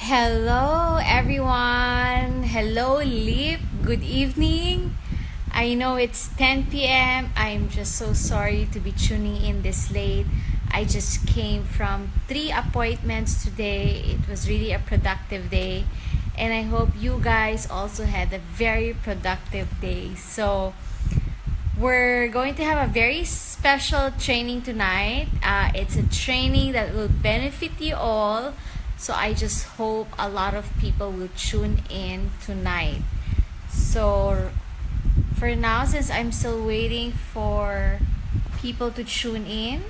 Hello, everyone. Hello, Lip. Good evening. I know it's 10 p.m. I'm just so sorry to be tuning in this late. I just came from 3 appointments today. It was really a productive day. And I hope you guys also had a very productive day. So, we're going to have a very special training tonight. It's a training that will benefit you all. So I just hope a lot of people will tune in tonight. So for now, since I'm still waiting for people to tune in.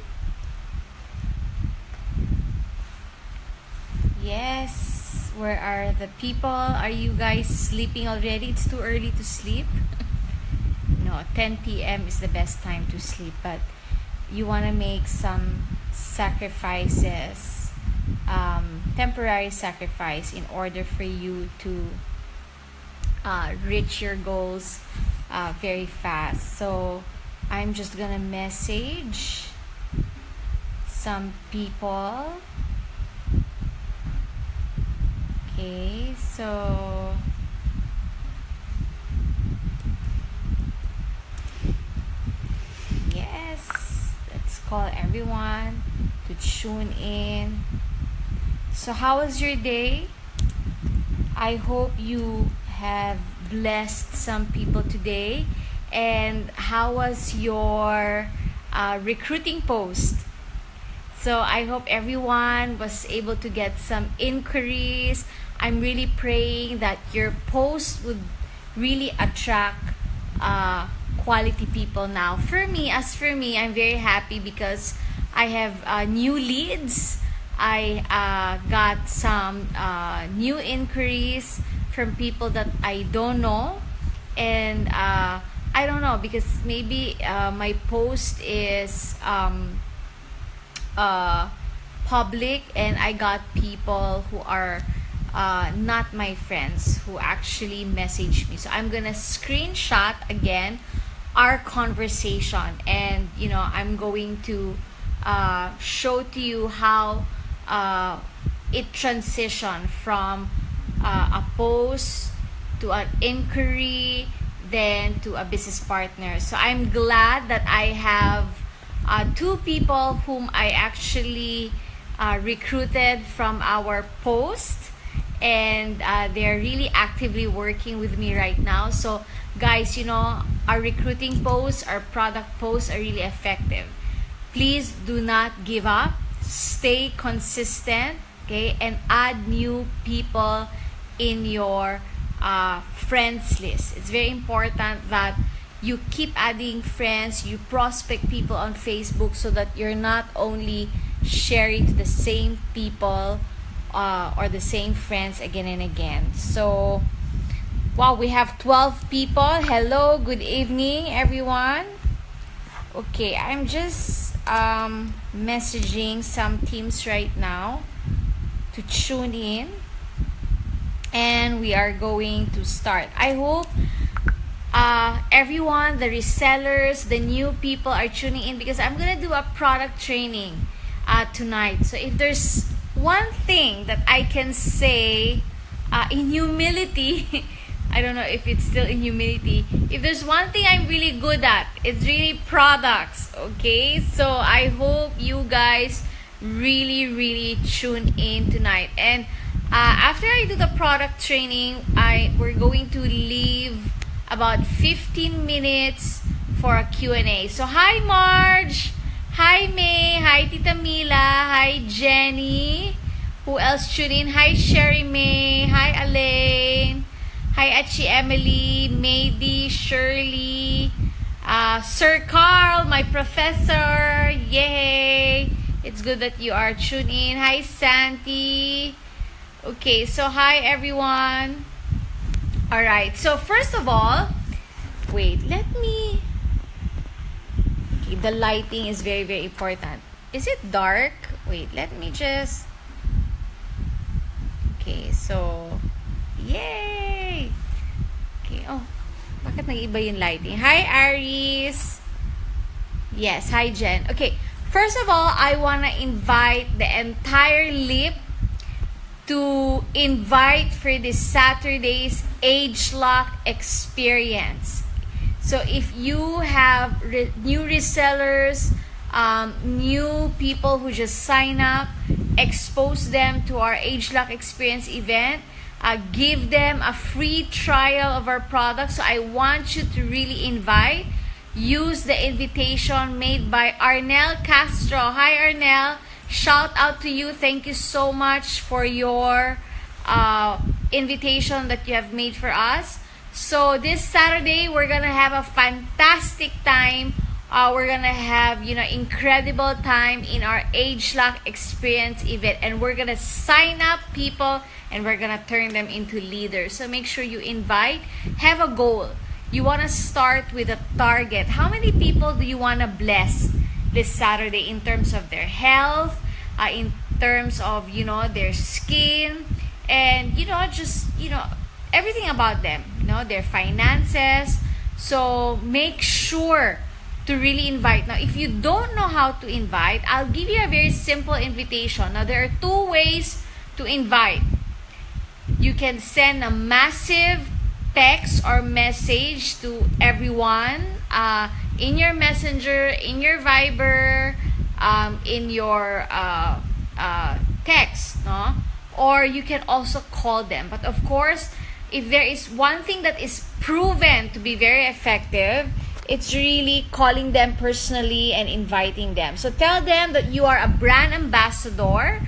Yes, where are the people? Are you guys sleeping already? It's too early to sleep. No, 10 p.m. is the best time to sleep, but you want to make some sacrifices, temporary sacrifice in order for you to reach your goals very fast. So I'm just gonna message some people. Okay, so yes, let's call everyone to tune in. So how was your day? I hope you have blessed some people today. And how was your recruiting post? So I hope everyone was able to get some inquiries. I'm really praying that your post would really attract quality people now. For me, I'm very happy because I have new leads. I got some new inquiries from people that I don't know. And I don't know, because maybe my post is public, and I got people who are not my friends who actually messaged me. So I'm gonna screenshot again our conversation, and I'm going to show to you how it transitioned from a post to an inquiry, then to a business partner. So I'm glad that I have two people whom I actually recruited from our post, and they're really actively working with me right now. So guys, our recruiting posts, our product posts are really effective. Please do not give up. Stay consistent, okay, and add new people in your friends list. It's very important that you keep adding friends, you prospect people on Facebook, so that you're not only sharing to the same people or the same friends again and again. So wow, we have 12 people. Hello, good evening, everyone. Okay, I'm just messaging some teams right now to tune in, and we are going to start. I hope everyone, the resellers, the new people are tuning in, because I'm gonna do a product training tonight. So if there's one thing that I can say in humility, I don't know if it's still in humility. If there's one thing I'm really good at, it's really products, okay? So I hope you guys really tune in tonight. And after I do the product training, we're going to leave about 15 minutes for a Q&A. So hi Marge, hi May, hi Tita Mila, hi Jenny. Who else tuned in? Hi Sherry May, hi Elaine. Hi, Achi Emily, Mady, Shirley, Sir Carl, my professor. Yay! It's good that you are tuned in. Hi, Santi. Okay, so hi, everyone. All right, so first of all, wait, let me... Okay, the lighting is very important. Is it dark? Wait, let me just... Okay, so... Yay! Okay, oh, bakit nag-iba yung lighting? Hi, Aries! Yes, hi, Jen. Okay, first of all, I wanna invite the entire LIP to invite for this Saturday's Age Lock experience. So if you have new resellers, new people who just sign up, expose them to our Age Lock experience event, give them a free trial of our products. So I want you to really invite. Use the invitation made by Arnel Castro. Hi Arnel, shout out to you. Thank you so much for your invitation that you have made for us. So this Saturday we're gonna have a fantastic time. We're gonna have incredible time in our Age Lock experience event, and we're gonna sign up people and we're gonna turn them into leaders. So make sure you invite. Have a goal. You want to start with a target. How many people do you want to bless this Saturday in terms of their health, in terms of their skin, and just everything about them, their finances. So make sure to really invite. Now if you don't know how to invite, I'll give you a very simple invitation. Now there are two ways to invite. You can send a massive text or message to everyone in your messenger, in your Viber, in your text, no? Or you can also call them. But of course, if there is one thing that is proven to be very effective, it's really calling them personally and inviting them. So tell them that you are a brand ambassador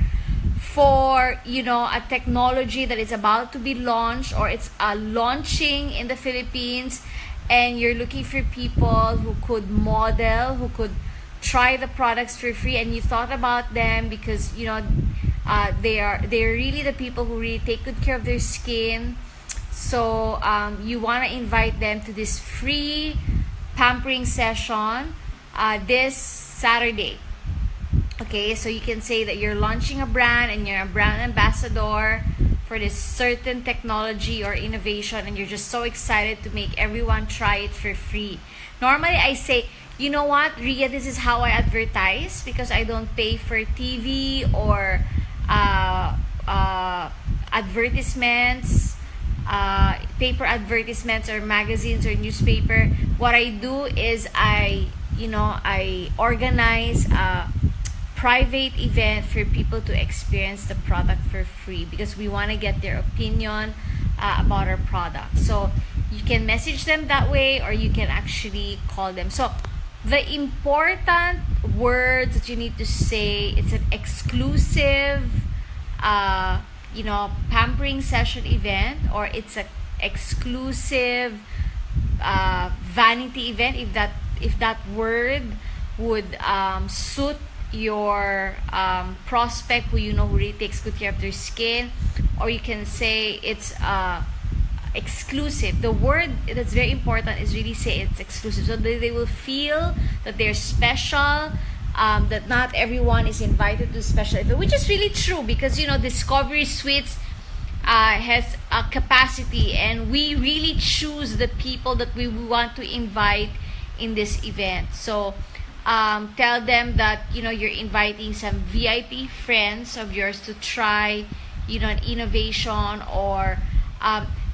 for a technology that is about to be launched, or it's launching in the Philippines, and you're looking for people who could model, who could try the products for free, and you thought about them because they're really the people who really take good care of their skin. So you want to invite them to this free pampering session this Saturday. Okay, so you can say that you're launching a brand and you're a brand ambassador for this certain technology or innovation, and you're just so excited to make everyone try it for free. Normally I say, you know what, Rhea, this is how I advertise because I don't pay for TV or advertisements, paper advertisements or magazines or newspaper. What I do is I organize a private event for people to experience the product for free because we want to get their opinion about our product. So you can message them that way, or you can actually call them. So the important words that you need to say, it's an exclusive pampering session event, or it's an exclusive vanity event, if that word would suit your prospect who who really takes good care of their skin. Or you can say it's exclusive. The word that's very important is really say it's exclusive, so they will feel that they're special, that not everyone is invited to special event, which is really true because Discovery Suites has a capacity, and we really choose the people that we want to invite in this event. So tell them that you're inviting some VIP friends of yours to try an innovation, or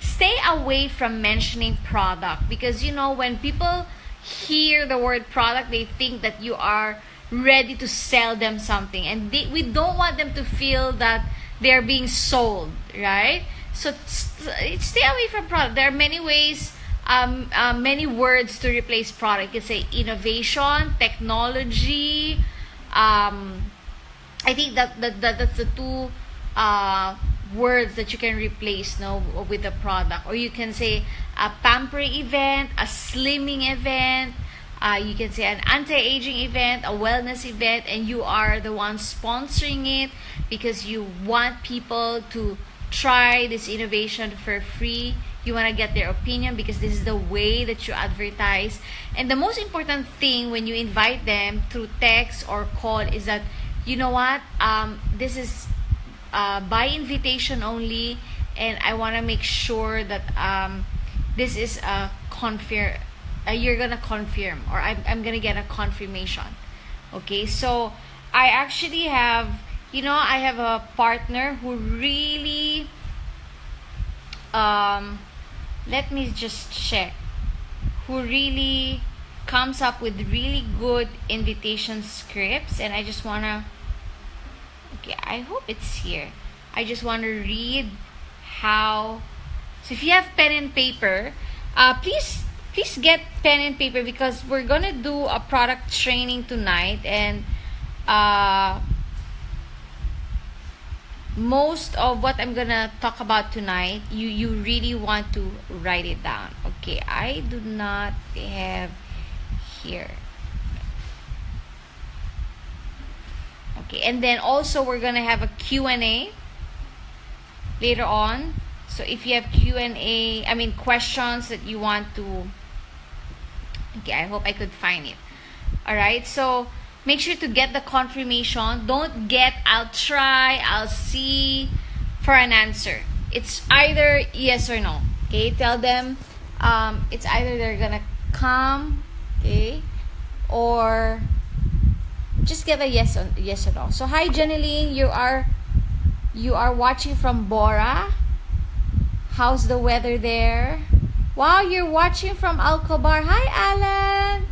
stay away from mentioning product, because when people hear the word product, they think that you are ready to sell them something, and we don't want them to feel that they're being sold, right? So stay away from product. There are many ways, many words to replace product. You can say innovation, technology. I think that's the two words that you can replace with a product. Or you can say a pampering event, a slimming event. You can say an anti-aging event, a wellness event, and you are the one sponsoring it because you want people to try this innovation for free. You want to get their opinion because this is the way that you advertise. And the most important thing when you invite them through text or call is that, this is by invitation only, and I want to make sure that this is a you're gonna confirm, or I'm gonna get a confirmation. Okay, so I actually have I have a partner who really, let me just check, who really comes up with really good invitation scripts, and I just wanna, okay, I hope it's here. I just want to read how. So if you have pen and paper, please get pen and paper, because we're gonna do a product training tonight, and most of what I'm gonna talk about tonight, you really want to write it down. Okay, I do not have here. Okay, and then also we're gonna have a Q&A later on. So if you have Q&A, I mean questions that you want to, okay, I hope I could find it. All right, so make sure to get the confirmation. Don't get I'll try, I'll see for an answer. It's either yes or no. Okay, tell them it's either they're gonna come, okay, or just get a yes or no. So hi Janeline, you are watching from Bora. How's the weather there? Wow, you're watching from Alcobar. Hi Alan.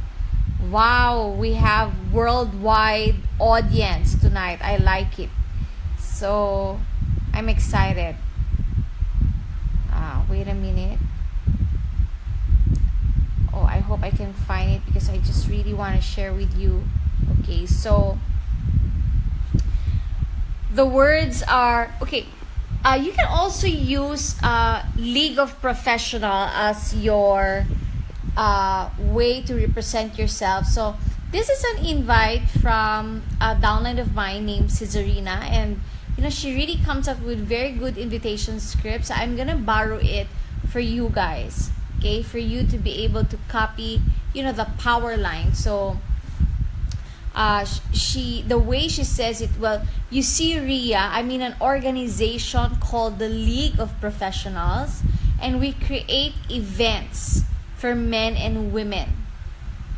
Wow, we have worldwide audience tonight. I like it. So I'm excited. Wait a minute. Oh, I hope I can find it, because I just really want to share with you. Okay, so the words are, okay, you can also use League of Professional as your way to represent yourself. So this is an invite from a downline of mine named Cesarina, and she really comes up with very good invitation scripts. I'm gonna borrow it for you guys, okay, for you to be able to copy the power line. So the way she says it, well, you see, Rhea, I'm in an organization called the League of Professionals, and we create events for men and women.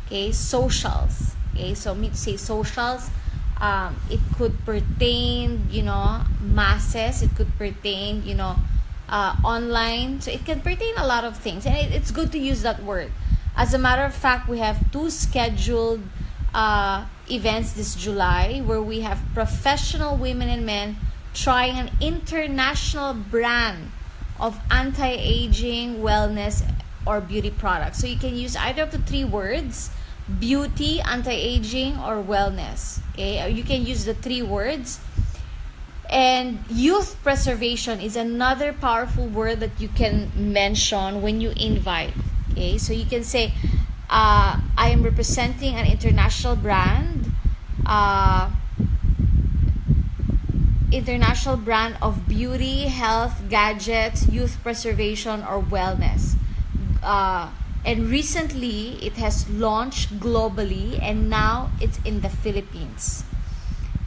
Okay, socials. Okay, so me to say socials, it could pertain, masses. It could pertain, online. So it can pertain a lot of things, and it's good to use that word. As a matter of fact, we have 2 scheduled events this July, where we have professional women and men trying an international brand of anti-aging, wellness, or beauty products. So you can use either of the 3 words: beauty, anti-aging, or wellness. Okay, or you can use the 3 words. And youth preservation is another powerful word that you can mention when you invite. Okay, so you can say, I am representing an international brand, of beauty, health, gadgets, youth preservation, or wellness. And recently it has launched globally, and now it's in the Philippines.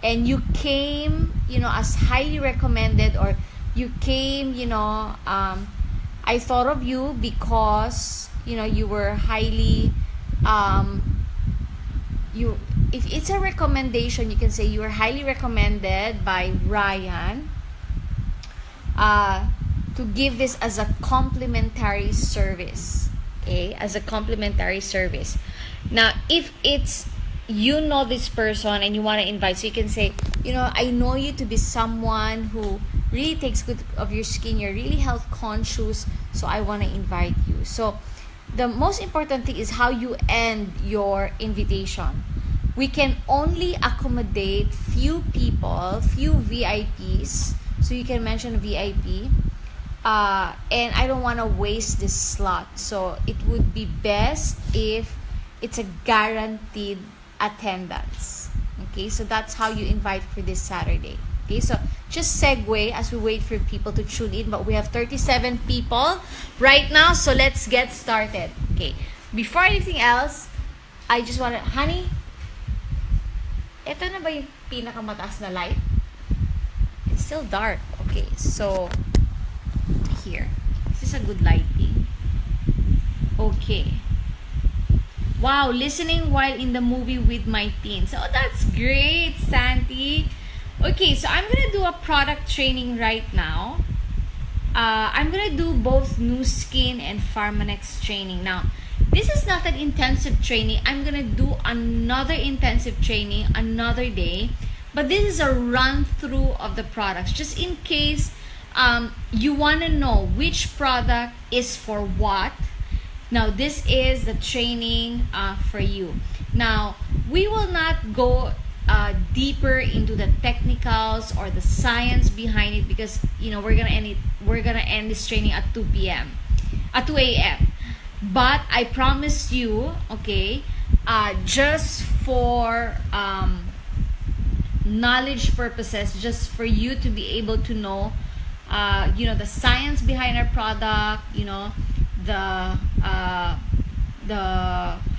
And you came, as highly recommended, or you came, I thought of you because you were highly, if it's a recommendation, you can say you were highly recommended by Ryan to give this as a complimentary service. Okay, as a complimentary service. Now, if it's this person and you want to invite, so you can say, I know you to be someone who really takes good of your skin, you're really health conscious, so I want to invite you. So the most important thing is how you end your invitation. We can only accommodate few people, few VIPs, so you can mention VIP. And I don't want to waste this slot, so it would be best if it's a guaranteed attendance. Okay, so that's how you invite for this Saturday. Okay, so just segue as we wait for people to tune in, but we have 37 people right now, so let's get started. Okay, before anything else, I just want to, honey, ito na ba yung pinakamataas na light? It's still dark. Okay, so here, this is a good lighting. Okay. Wow, listening while in the movie with my teens. Oh, that's great, Santi. Okay, so I'm gonna do a product training right now. I'm gonna do both Nuskin and Pharmanex training. Now, this is not an intensive training. I'm gonna do another intensive training another day, but this is a run through of the products, just in case you want to know which product is for what. Now, this is the training for you. Now, we will not go deeper into the technicals or the science behind it, because we're gonna end this training at 2 p.m. at 2 a.m. But I promise you, okay, just for knowledge purposes, just for you to be able to know the science behind our product, the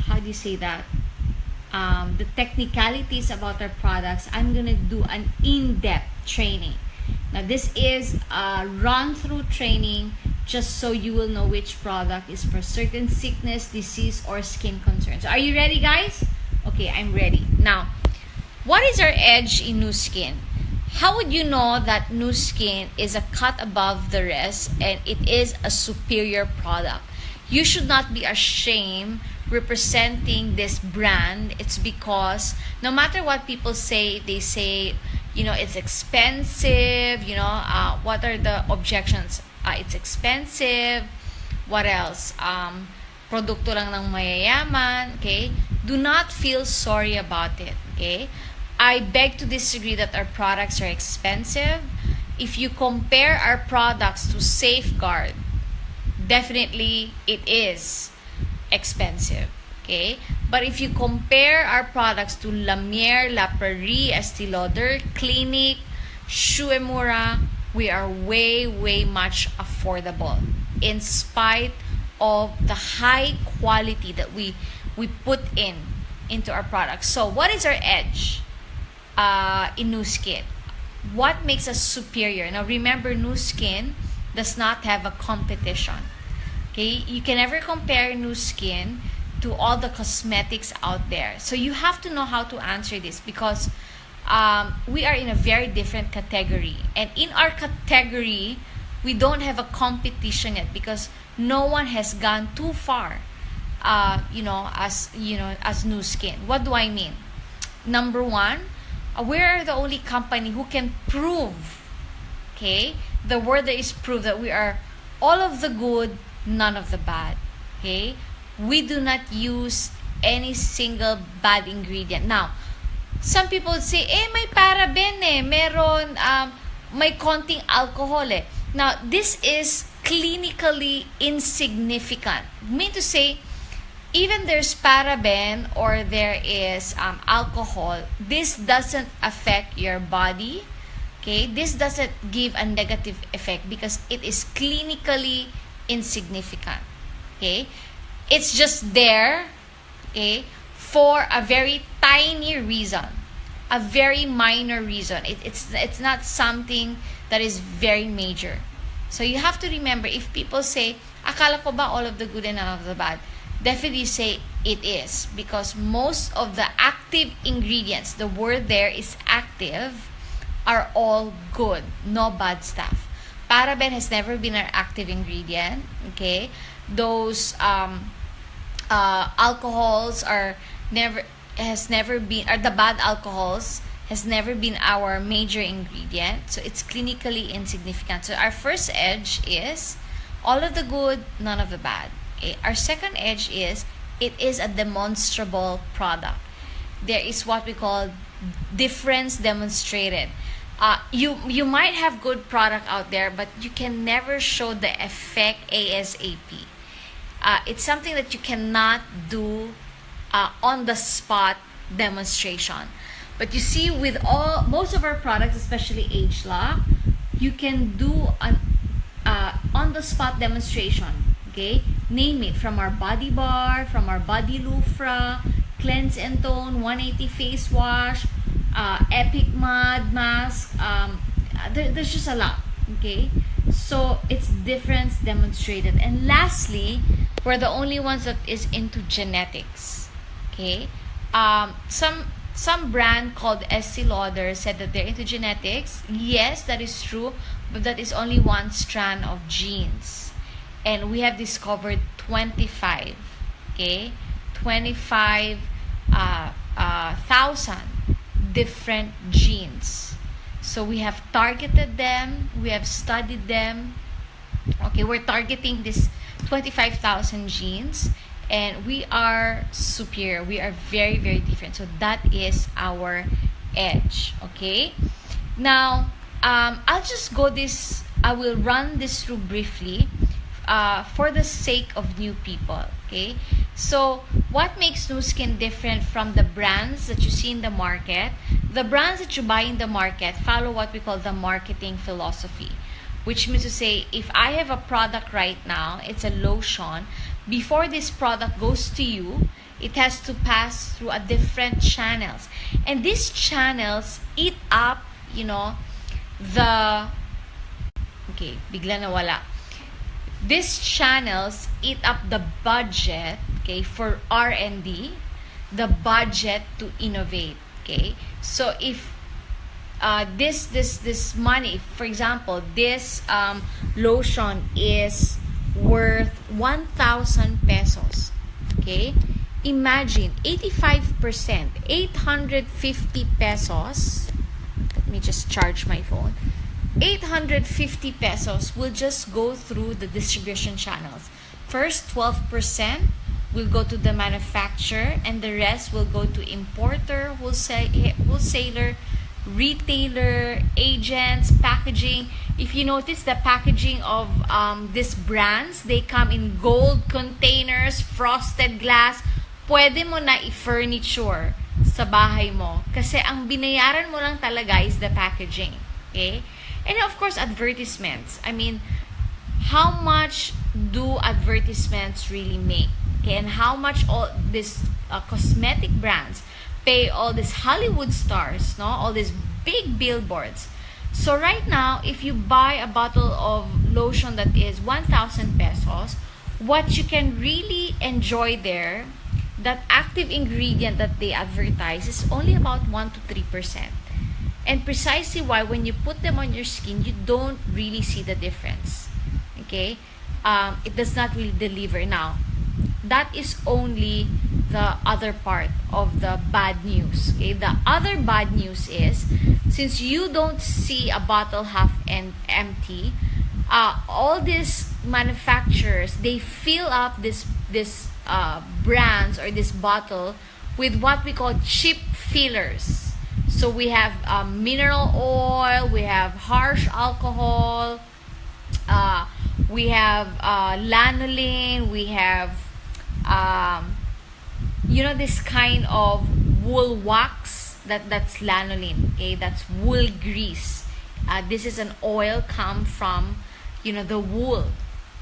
how do you say that, the technicalities about our products. I'm gonna do an in-depth training. Now, this is a run-through training, just so you will know which product is for certain sickness, disease, or skin concerns. Are you ready, guys? Okay, I'm ready. Now, what is our edge in Nuskin? How would you know that Nuskin is a cut above the rest and it is a superior product? You should not be ashamed representing this brand. It's because no matter what people say, they say, it's expensive. What are the objections? It's expensive. What else? Produkto lang ng mayayaman. Okay? Do not feel sorry about it. Okay? I beg to disagree that our products are expensive. If you compare our products to Safeguard, definitely it is expensive. Okay? But if you compare our products to Lamier, La Prairie, Estee Lauder, Clinique, Shuemura, we are way much affordable in spite of the high quality that we put into our products. So what is our edge in Nuskin? What makes us superior? Now remember, Nuskin does not have a competition. Okay, you can never compare Nuskin to all the cosmetics out there. So you have to know how to answer this, because we are in a very different category, and in our category we don't have a competition yet, because no one has gone too far as Nuskin. What do I mean? Number one, we are the only company who can prove, okay, the word that is prove, that we are all of the good, none of the bad. Okay, we do not use any single bad ingredient. Now, some people would say, may paraben meron, may konting alcohol Now, this is clinically insignificant. I mean to say, even there's paraben or there is alcohol, this doesn't affect your body. Okay, this doesn't give a negative effect because it is clinically insignificant. Okay, it's just there, okay, for a very tiny reason, a very minor reason. It's not something that is very major. So you have to remember, if people say, akala ko ba all of the good and none of the bad, definitely say it is, because most of the active ingredients, the word there is active, are all good, no bad stuff. Paraben has never been our active ingredient. Okay, those alcohols the bad alcohols has never been our major ingredient, so it's clinically insignificant. So our first edge is all of the good, none of the bad. Okay? Our second edge is it is a demonstrable product. There is what we call difference demonstrated. You might have good product out there, but you can never show the effect ASAP. It's something that you cannot do on the spot demonstration. But you see, with most of our products, especially ageLOC, you can do an on the spot demonstration. Okay, name it, from our body bar, from our body loofah, cleanse and tone, 180 face wash, epic mud mask. There's just a lot. Okay, so it's difference demonstrated. And lastly, we're the only ones that is into genetics. Okay, some brand called Estee Lauder said that they're into genetics. Yes, that is true, but that is only one strand of genes. And we have discovered 25, okay? 25,000 different genes. So we have targeted them, we have studied them. Okay, we're targeting this 25,000 genes, and we are superior. We are very, very different. So that is our edge. Okay, now I will run this through briefly for the sake of new people. Okay, so what makes Nuskin different from the brands that you see in the market? The brands that you buy in the market follow what we call the marketing philosophy, which means to say, if I have a product right now, it's a lotion, before this product goes to you, it has to pass through a different channels. And these channels eat up, bigla nawala. These channels eat up the budget, okay, for R&D, the budget to innovate, okay? So if this money, for example, this lotion is worth 1,000 pesos, okay? Imagine 85%, 850 pesos. Let me just charge my phone. 850 pesos will just go through the distribution channels. First, 12% will go to the manufacturer, and the rest will go to importer, wholesaler, retailer, agents, packaging. If you notice the packaging of these brands, they come in gold containers, frosted glass. Pwede mo na i-furniture sa bahay mo. Kasi ang binayaran mo lang talaga is the packaging. Okay? And of course, advertisements. I mean, how much do advertisements really make? Okay? And how much all these cosmetic brands pay all these Hollywood stars, no? All these big billboards. So right now, if you buy a bottle of lotion that is 1,000 pesos, what you can really enjoy there, that active ingredient that they advertise, is only about 1 to 3%. And precisely why, when you put them on your skin, you don't really see the difference. Okay? It does not really deliver. Now, that is only the other part of the bad news. Okay? The other bad news is, since you don't see a bottle half empty, all these manufacturers, they fill up this brands or this bottle with what we call cheap fillers. So we have mineral oil, we have harsh alcohol, we have lanolin, we have this kind of wool wax that's lanolin. Okay, that's wool grease. This is an oil come from the wool.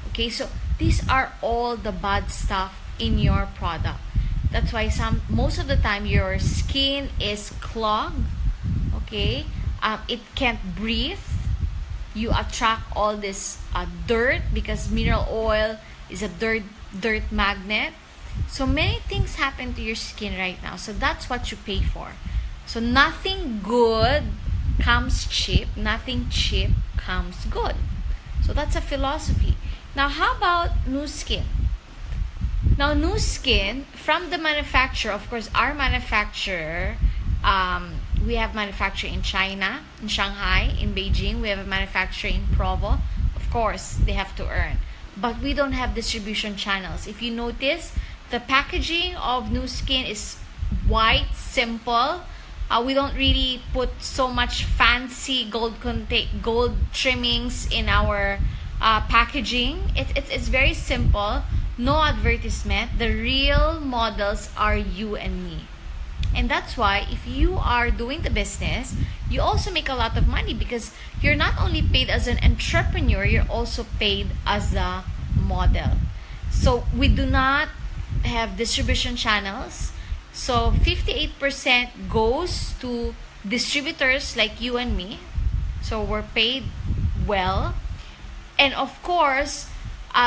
Okay, so these are all the bad stuff in your product. That's why most of the time your skin is clogged. Okay, it can't breathe. You attract all this dirt, because mineral oil is a dirt magnet. So many things happen to your skin right now. So that's what you pay for. So nothing good comes cheap. Nothing cheap comes good. So that's a philosophy. Now, how about Nuskin? Now, Nuskin, from the manufacturer, of course, our manufacturer, we have manufacturer in China, in Shanghai, in Beijing. We have a manufacturer in Provo. Of course, they have to earn. But we don't have distribution channels. If you notice, the packaging of Nuskin is white, simple. We don't really put so much fancy gold trimmings in our packaging. It's very simple. No advertisement. The real models are you and me. And that's why if you are doing the business, you also make a lot of money, because you're not only paid as an entrepreneur, you're also paid as a model. So we do not have distribution channels. So 58% goes to distributors like you and me. So we're paid well. And of course,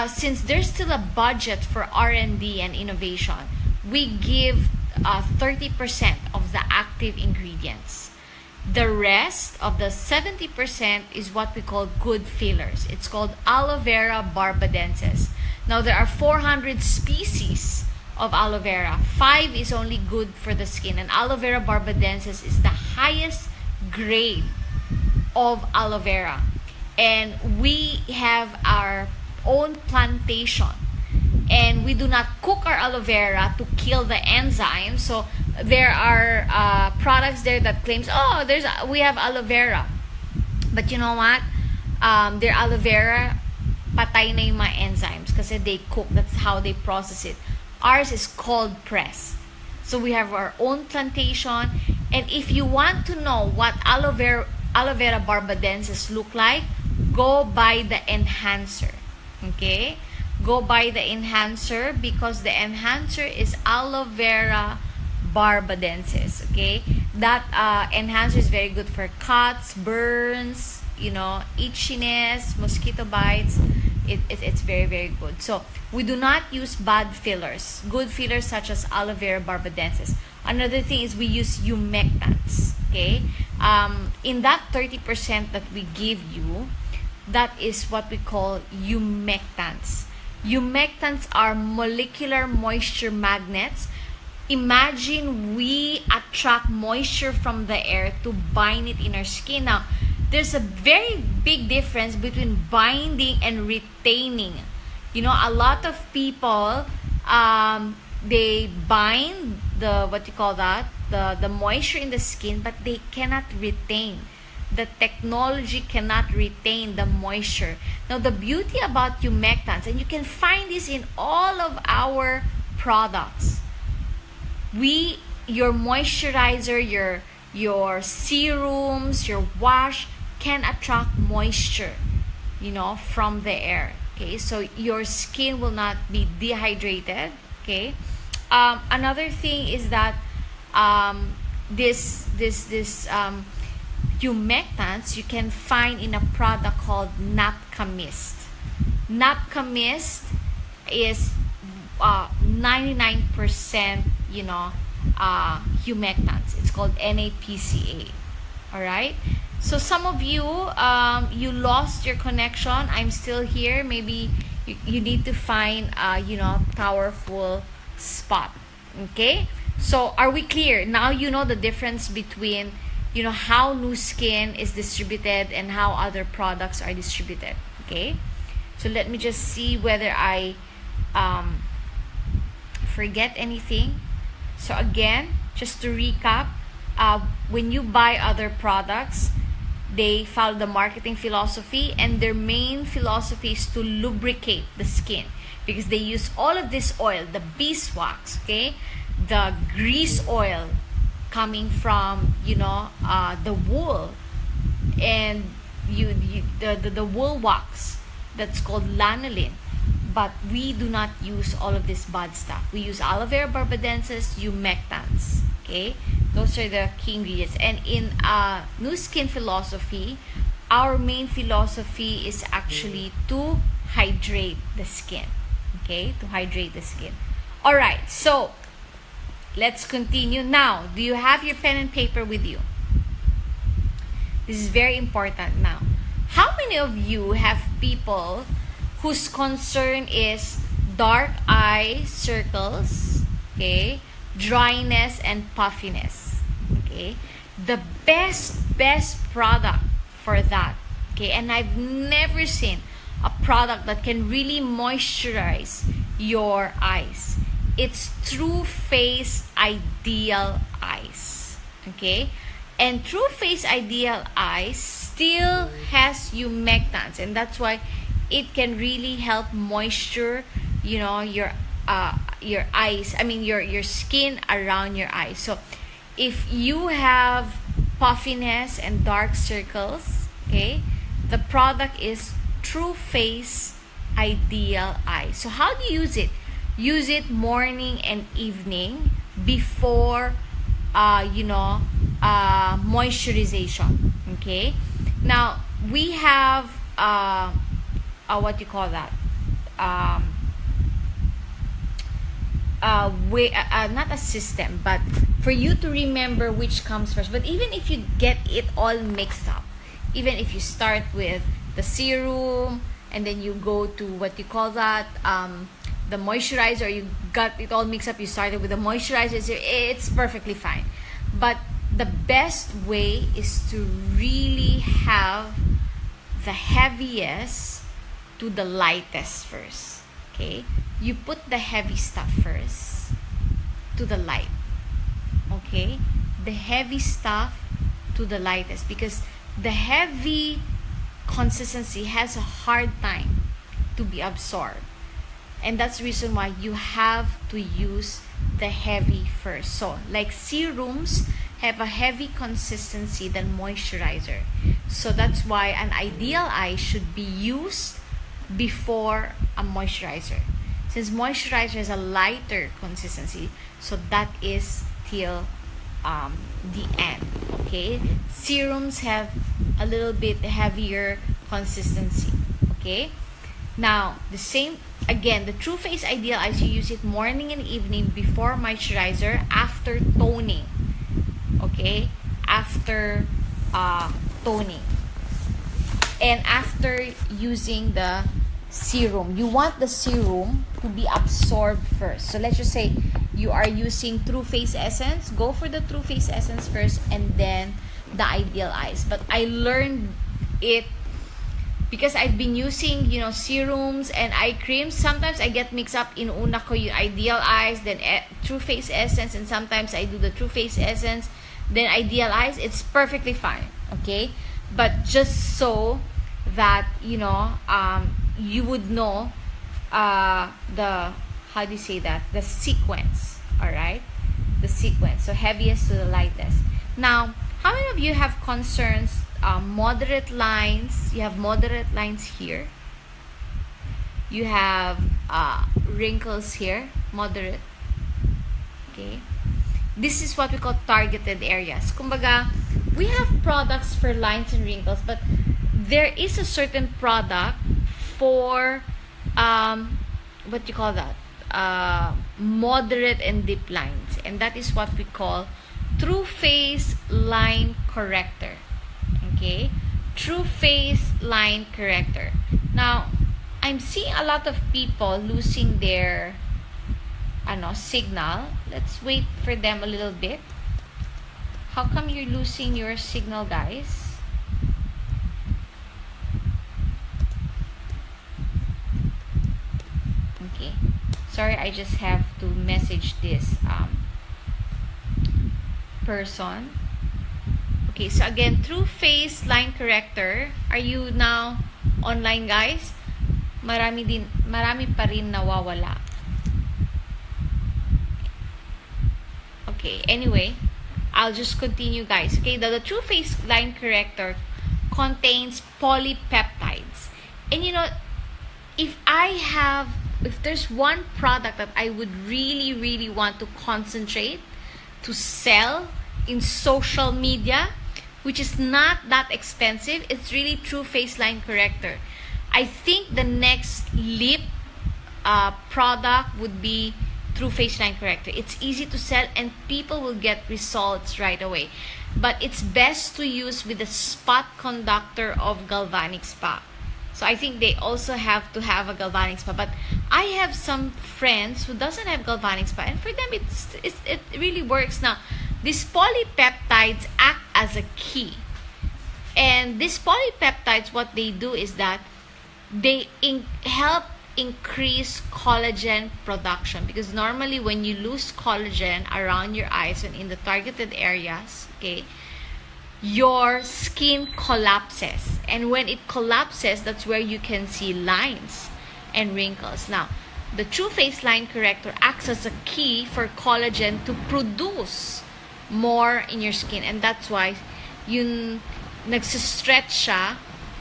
since there's still a budget for R&D and innovation, we give 30% of the active ingredients. The rest of the 70% is what we call good fillers. It's called aloe vera barbadensis. Now there are 400 species of aloe vera. 5 is only good for the skin, and aloe vera barbadensis is the highest grade of aloe vera. And we have our own plantation, and we do not cook our aloe vera to kill the enzymes. So there are products there that claims, oh, we have aloe vera, but you know what, their aloe vera patay na yung mga enzymes kasi they cook. That's how they process it. Ours is cold pressed. So we have our own plantation, and if you want to know what aloe vera barbadensis look like, go buy the enhancer. Okay, go buy the enhancer, because the enhancer is aloe vera barbadensis. Okay, that enhancer is very good for cuts, burns, itchiness, mosquito bites. It's very, very good. So we do not use bad fillers. Good fillers such as aloe vera barbadensis. Another thing is we use humectants. Okay, in that 30% that we give you, that is what we call humectants. Humectants are molecular moisture magnets. Imagine we attract moisture from the air to bind it in our skin. Now, there's a very big difference between binding and retaining. A lot of people, they bind the moisture in the skin, but they cannot retain. The technology cannot retain the moisture. Now, the beauty about humectants, and you can find this in all of our products, your moisturizer, your serums, your wash can attract moisture, from the air. Okay, so your skin will not be dehydrated. Okay, another thing is that this humectants you can find in a product called naphtha mist. Naphtha mist is 99% humectants. It's called NAPCA. All right, so some of you you lost your connection. I'm still here. Maybe you need to find powerful spot. Okay, so are we clear now? You know the difference between how Nuskin is distributed and how other products are distributed. Okay, so let me just see whether I forget anything. So again, just to recap, when you buy other products, they follow the marketing philosophy, and their main philosophy is to lubricate the skin, because they use all of this oil, the beeswax, okay, the grease oil coming from the wool, and the wool wax that's called lanolin. But we do not use all of this bad stuff. We use aloe vera barbadensis, humectants. Okay, those are the key ingredients. And in Nuskin philosophy, our main philosophy is actually to hydrate the skin. Okay, to hydrate the skin. All right, so let's continue now. Do you have your pen and paper with you? This is very important now. How many of you have people whose concern is dark eye circles, okay, dryness and puffiness? Okay, the best product for that, okay, and I've never seen a product that can really moisturize your eyes. It's True Face Ideal Eyes. Okay, and True Face Ideal Eyes still has humectants, and that's why it can really help moisture your eyes, your skin around your eyes. So if you have puffiness and dark circles, okay, the product is True Face Ideal Eyes. So how do you use it? Use it morning and evening before moisturization. Okay, now we have way, not a system, but for you to remember which comes first. But even if you get it all mixed up, even if you start with the serum and then you go to what you call that, the moisturizer, you got it all mixed up, you started with the moisturizer, it's perfectly fine. But the best way is to really have the heaviest to the lightest first. Okay, you put the heavy stuff first to the light. Okay, the heavy stuff to the lightest, because the heavy consistency has a hard time to be absorbed, and that's the reason why you have to use the heavy first. So like serums have a heavy consistency than moisturizer, so that's why an ideal eye should be used before a moisturizer, since moisturizer has a lighter consistency, so that is till the end. Okay, serums have a little bit heavier consistency. Okay, now the same again, the True Face Ideal Eyes, you use it morning and evening before moisturizer, after toning. Okay, after toning, and after using the serum. You want the serum to be absorbed first. So let's just say you are using True Face Essence, go for the True Face Essence first and then the Ideal Eyes. But I learned it because I've been using, serums and eye creams. Sometimes I get mixed up. Inuuna ko yung Ideal Eyes, then True Face Essence, and sometimes I do the True Face Essence, then Ideal Eyes. It's perfectly fine, okay? But just so that, you would know the, how do you say that? The sequence, all right? The sequence. So heaviest to the lightest. Now, how many of you have concerns? Moderate lines. You have moderate lines here. You have wrinkles here, moderate. Okay. This is what we call targeted areas. Kumbaga, we have products for lines and wrinkles, but there is a certain product for what you call that? Moderate and deep lines, and that is what we call True Face Line Corrector. Okay, True Face Line Corrector. Now, I'm seeing a lot of people losing their signal. Let's wait for them a little bit. How come you're losing your signal, guys? Okay, sorry, I just have to message this person. Okay, so again, True Face Line Corrector. Are you now online, guys? Marami pa rin nawawala. Okay, anyway, I'll just continue, guys. Okay, the True Face Line Corrector contains polypeptides. And if there's one product that I would really, really want to concentrate to sell in social media, which is not that expensive, it's really True Face Line Corrector. I think the next lip product would be True Face Line Corrector. It's easy to sell and people will get results right away. But it's best to use with the spot conductor of galvanic spa. So I think they also have to have a galvanic spa. But I have some friends who doesn't have galvanic spa, and for them it really works. Now, these polypeptides act as a key. And these polypeptides, what they do is that they help increase collagen production, because normally when you lose collagen around your eyes and in the targeted areas, okay, your skin collapses, and when it collapses, that's where you can see lines and wrinkles. Now, the True Face Line Corrector acts as a key for collagen to produce more in your skin, and that's why yung nagsistretch siya,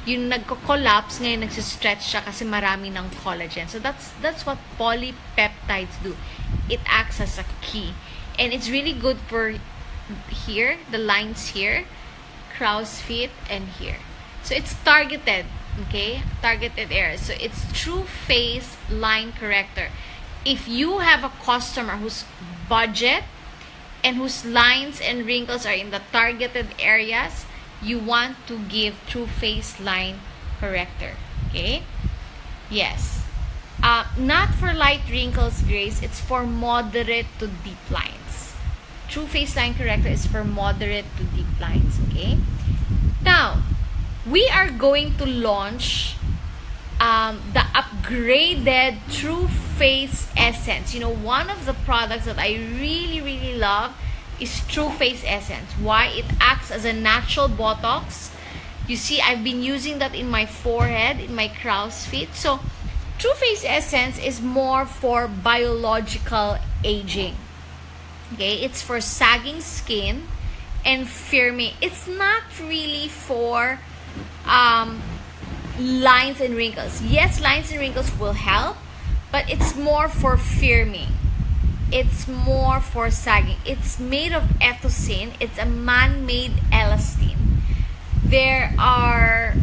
yung nagko-collapse ngayon nagsistretch siya kasi marami ng collagen. So that's what polypeptides do. It acts as a key, and it's really good for here, the lines here, crow's feet, and here. So it's targeted, okay, targeted areas. So it's True Face Line Corrector. if you have a customer whose budget and whose lines and wrinkles are in the targeted areas, you want to give True Face Line Corrector. Okay? Yes. Not for light wrinkles, Grace. It's for moderate to deep lines. True Face Line Corrector is for moderate to deep lines. Okay? Now, we are going to launch the upgraded True Face Essence. You know, one of the products that I really, really love is True Face Essence. Why? It acts as a natural Botox. You see, I've been using that in my forehead, in my crow's feet. So, True Face Essence is more for biological aging. Okay, it's for sagging skin and firming. It's not really for lines and wrinkles. Yes, lines and wrinkles will help, but it's more for firming. It's more for sagging. It's made of ethosine. It's a man-made elastin. There are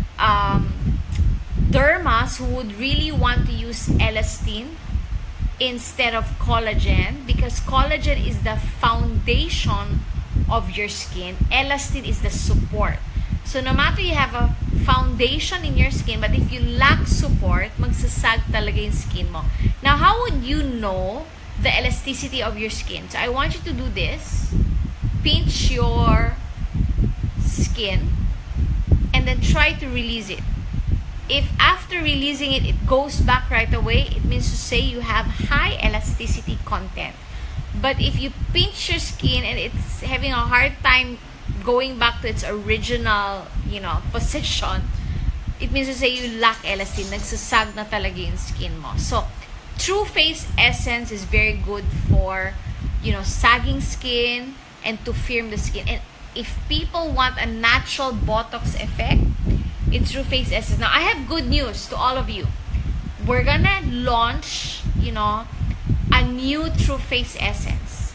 dermas who would really want to use elastin instead of collagen, because collagen is the foundation of your skin. Elastin is the support. So no matter you have a foundation in your skin, but if you lack support, magsasag talaga yung skin mo. Now, how would you know the elasticity of your skin? So I want you to do this. Pinch your skin and then try to release it. If after releasing it, it goes back right away, it means to say you have high elasticity content. But if you pinch your skin and it's having a hard time going back to its original, position, it means to say you lack elastin. Nagsasag na talaga yung skin mo. So, True Face Essence is very good for, sagging skin and to firm the skin. And if people want a natural Botox effect, it's True Face Essence. Now, I have good news to all of you. We're gonna launch, a new True Face Essence.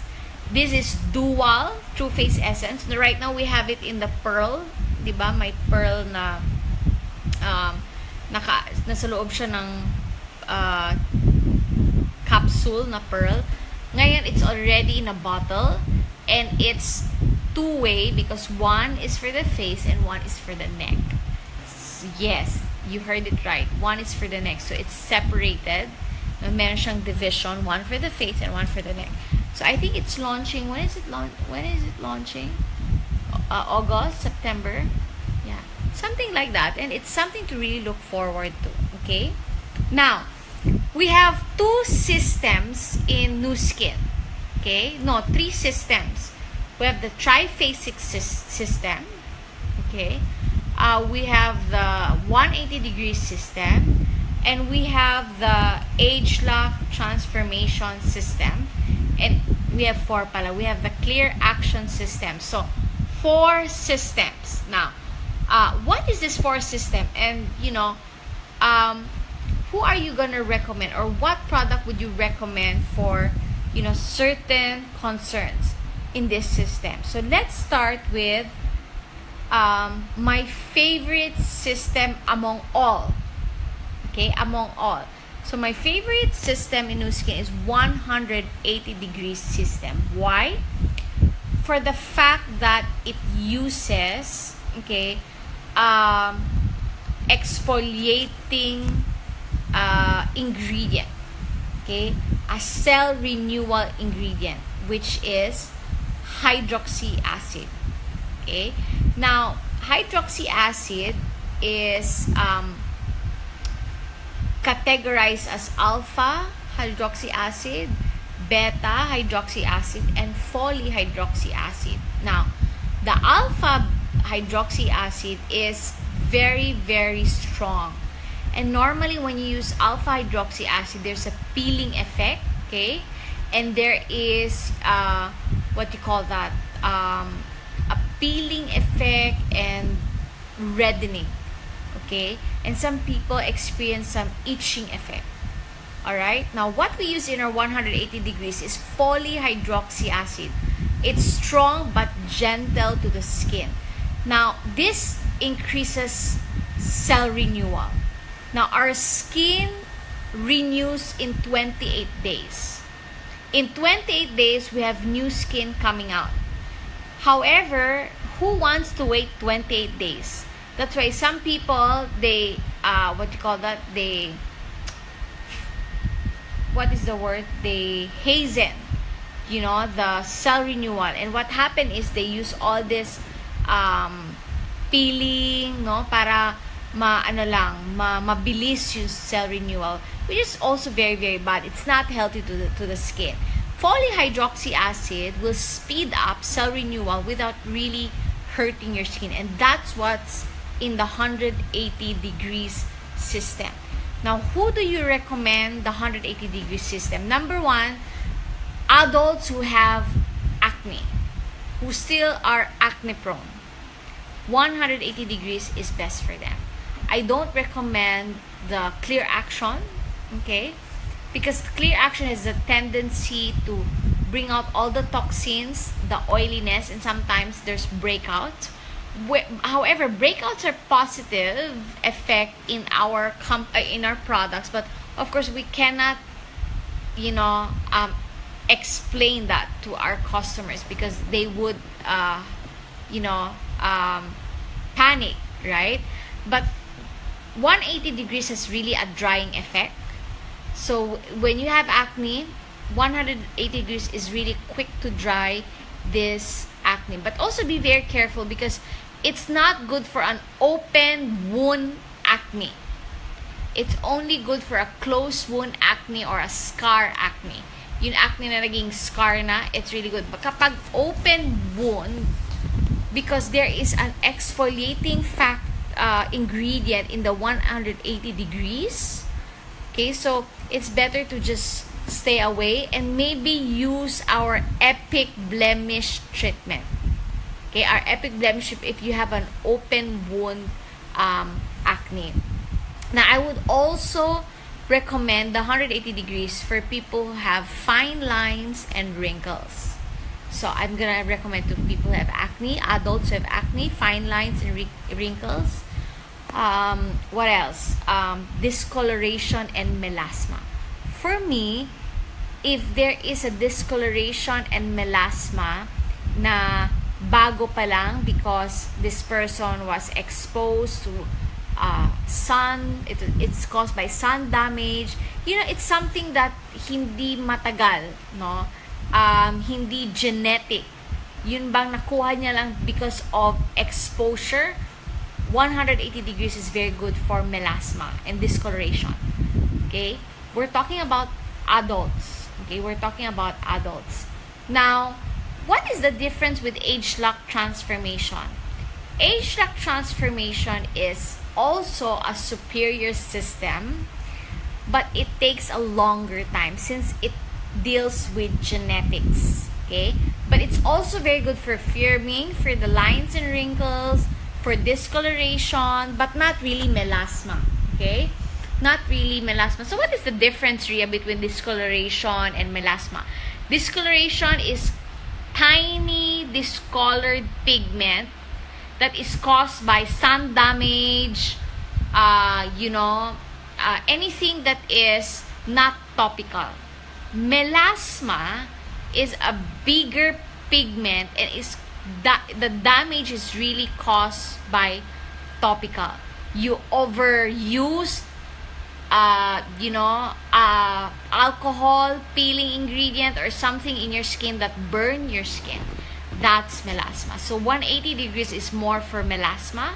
This is dual True Face Essence. Right now, we have it in the pearl. Diba? May pearl na nasa loob siya ng capsule na pearl. Ngayon, it's already in a bottle. And it's two-way because one is for the face and one is for the neck. Yes, you heard it right. One is for the neck. So, it's separated. Meron siyang division. One for the face and one for the neck. So, I think it's launching. When is it launching? August, September. Yeah. Something like that. And it's something to really look forward to. Okay? Now, we have two systems in Nuskin. Okay? No, three systems. We have the triphasic system. Okay? We have the 180-degree system. And we have the age lock transformation system. And we have four pala. We have the clear action system. So, 4 systems. Now, what is this 4 system? And, who are you going to recommend? Or what product would you recommend for, certain concerns in this system? So, let's start with my favorite system among all. Okay, among all. So, my favorite system in Nuskin is 180-degree system. Why? For the fact that it uses, exfoliating ingredient. Okay, a cell renewal ingredient, which is hydroxy acid. Okay, now hydroxy acid is categorized as alpha hydroxy acid, beta hydroxy acid, and polyhydroxy acid. Now, the alpha hydroxy acid is very, very strong. And normally when you use alpha hydroxy acid, there's a peeling effect, okay? And there is, a peeling effect and reddening, okay? And some people experience some itching effect. Alright, now what we use in our 180 degrees is polyhydroxy acid. It's strong but gentle to the skin. Now, this increases cell renewal. Now, our skin renews in 28 days. In 28 days, we have new skin coming out. However, who wants to wait 28 days? That's why some people, they, they hasten, the cell renewal. And what happened is they use all this peeling, no, para mabilis yung cell renewal, which is also very, very bad. It's not healthy to the skin. Polyhydroxy acid will speed up cell renewal without really hurting your skin, and that's what's in the 180 degrees system. Now, who do you recommend the 180 degree system? Number one, adults who have acne, who still are acne prone. 180 degrees is best for them. I don't recommend the clear action, okay? Because clear action has a tendency to bring out all the toxins, the oiliness, and sometimes there's breakouts. However, breakouts are positive effect in our products, but of course we cannot, explain that to our customers because they would, panic, right? But 180 degrees has really a drying effect. So when you have acne, 180 degrees is really quick to dry this acne. But also be very careful because it's not good for an open wound acne. It's only good for a closed wound acne or a scar acne. Yung acne na naging scar na, it's really good. But kapag open wound, because there is an exfoliating ingredient in the 180 degrees, okay, so it's better to just stay away and maybe use our epic blemish treatment. Okay, our epic blemish if you have an open wound acne. Now, I would also recommend the 180 degrees for people who have fine lines and wrinkles. So I'm gonna recommend to people who have acne, adults who have acne, fine lines and wrinkles. What else? Discoloration and melasma. For me, if there is a discoloration and melasma na bago pa lang because this person was exposed to sun, it's caused by sun damage, it's something that hindi matagal, no? Hindi genetic. Yun bang nakuha niya lang because of exposure? 180 degrees is very good for melasma and discoloration. Okay? We're talking about adults. Okay? We're talking about adults. Now, what is the difference with age-lock transformation? Age-lock transformation is also a superior system, but it takes a longer time since it deals with genetics. Okay? But it's also very good for firming, for the lines and wrinkles, for discoloration, but not really melasma. Okay? Not really melasma. So what is the difference, Rhea, between discoloration and melasma? Discoloration is tiny discolored pigment that is caused by sun damage, anything that is not topical. Melasma is a bigger pigment and the damage is really caused by topical. You overuse alcohol peeling ingredient or something in your skin that burn your skin. That's melasma. So 180 degrees is more for melasma,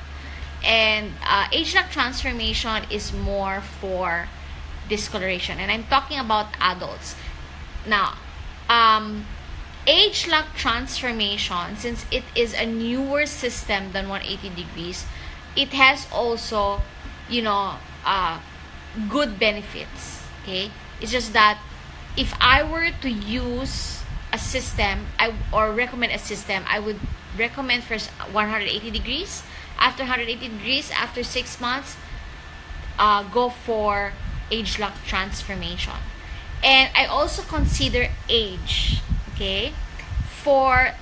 and age-lock transformation is more for discoloration. And I'm talking about adults. Now, age-lock transformation, since it is a newer system than 180 degrees, it has also, good benefits. Okay, it's just that if I were to use a system, or recommend a system, I would recommend first 180 degrees. After 180 degrees, after 6 months, go for age-lock transformation. And I also consider age. Okay, for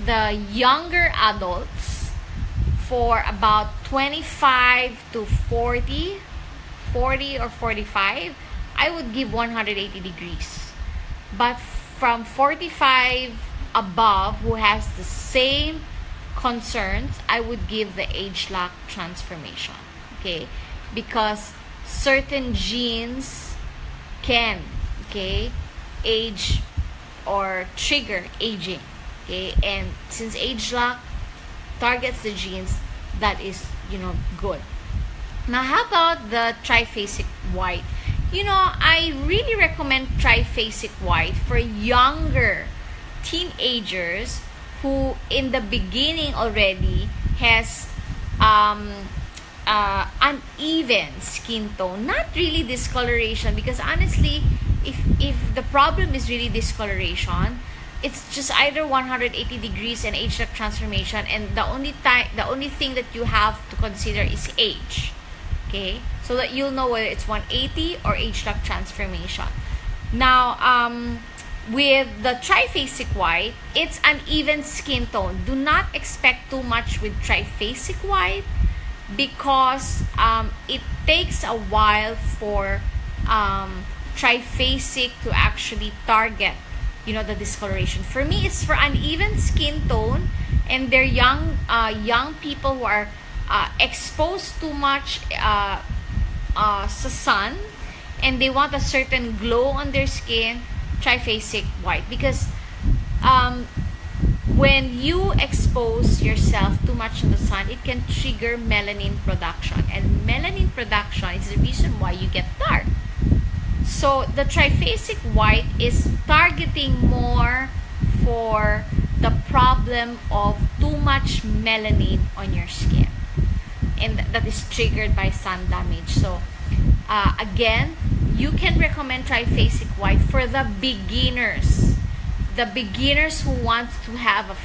the younger adults, for about 25 to 40 or 45, I would give 180 degrees. But from 45 above, who has the same concerns, I would give the age lock transformation. Okay? Because certain genes can, okay, age or trigger aging. Okay? And since age lock targets the genes, that is, good. Now, how about the triphasic white? I really recommend triphasic white for younger teenagers who in the beginning already has uneven skin tone. Not really discoloration, because honestly, if the problem is really discoloration, it's just either 180 degrees and age lock transformation, and the only thing that you have to consider is age. Okay, so that you'll know whether it's 180 or age lock transformation. Now, with the triphasic white, it's an even skin tone. Do not expect too much with triphasic white, because it takes a while for triphasic to actually target, the discoloration. For me, it's for uneven skin tone, and they're young people who are exposed too much sa sun, and they want a certain glow on their skin. Triphasic white, because when you expose yourself too much in the sun, it can trigger melanin production, and melanin production is the reason why you get dark. So the triphasic white is targeting more for the problem of too much melanin on your skin, and that is triggered by sun damage. So again, you can recommend triphasic white for the beginners who want to have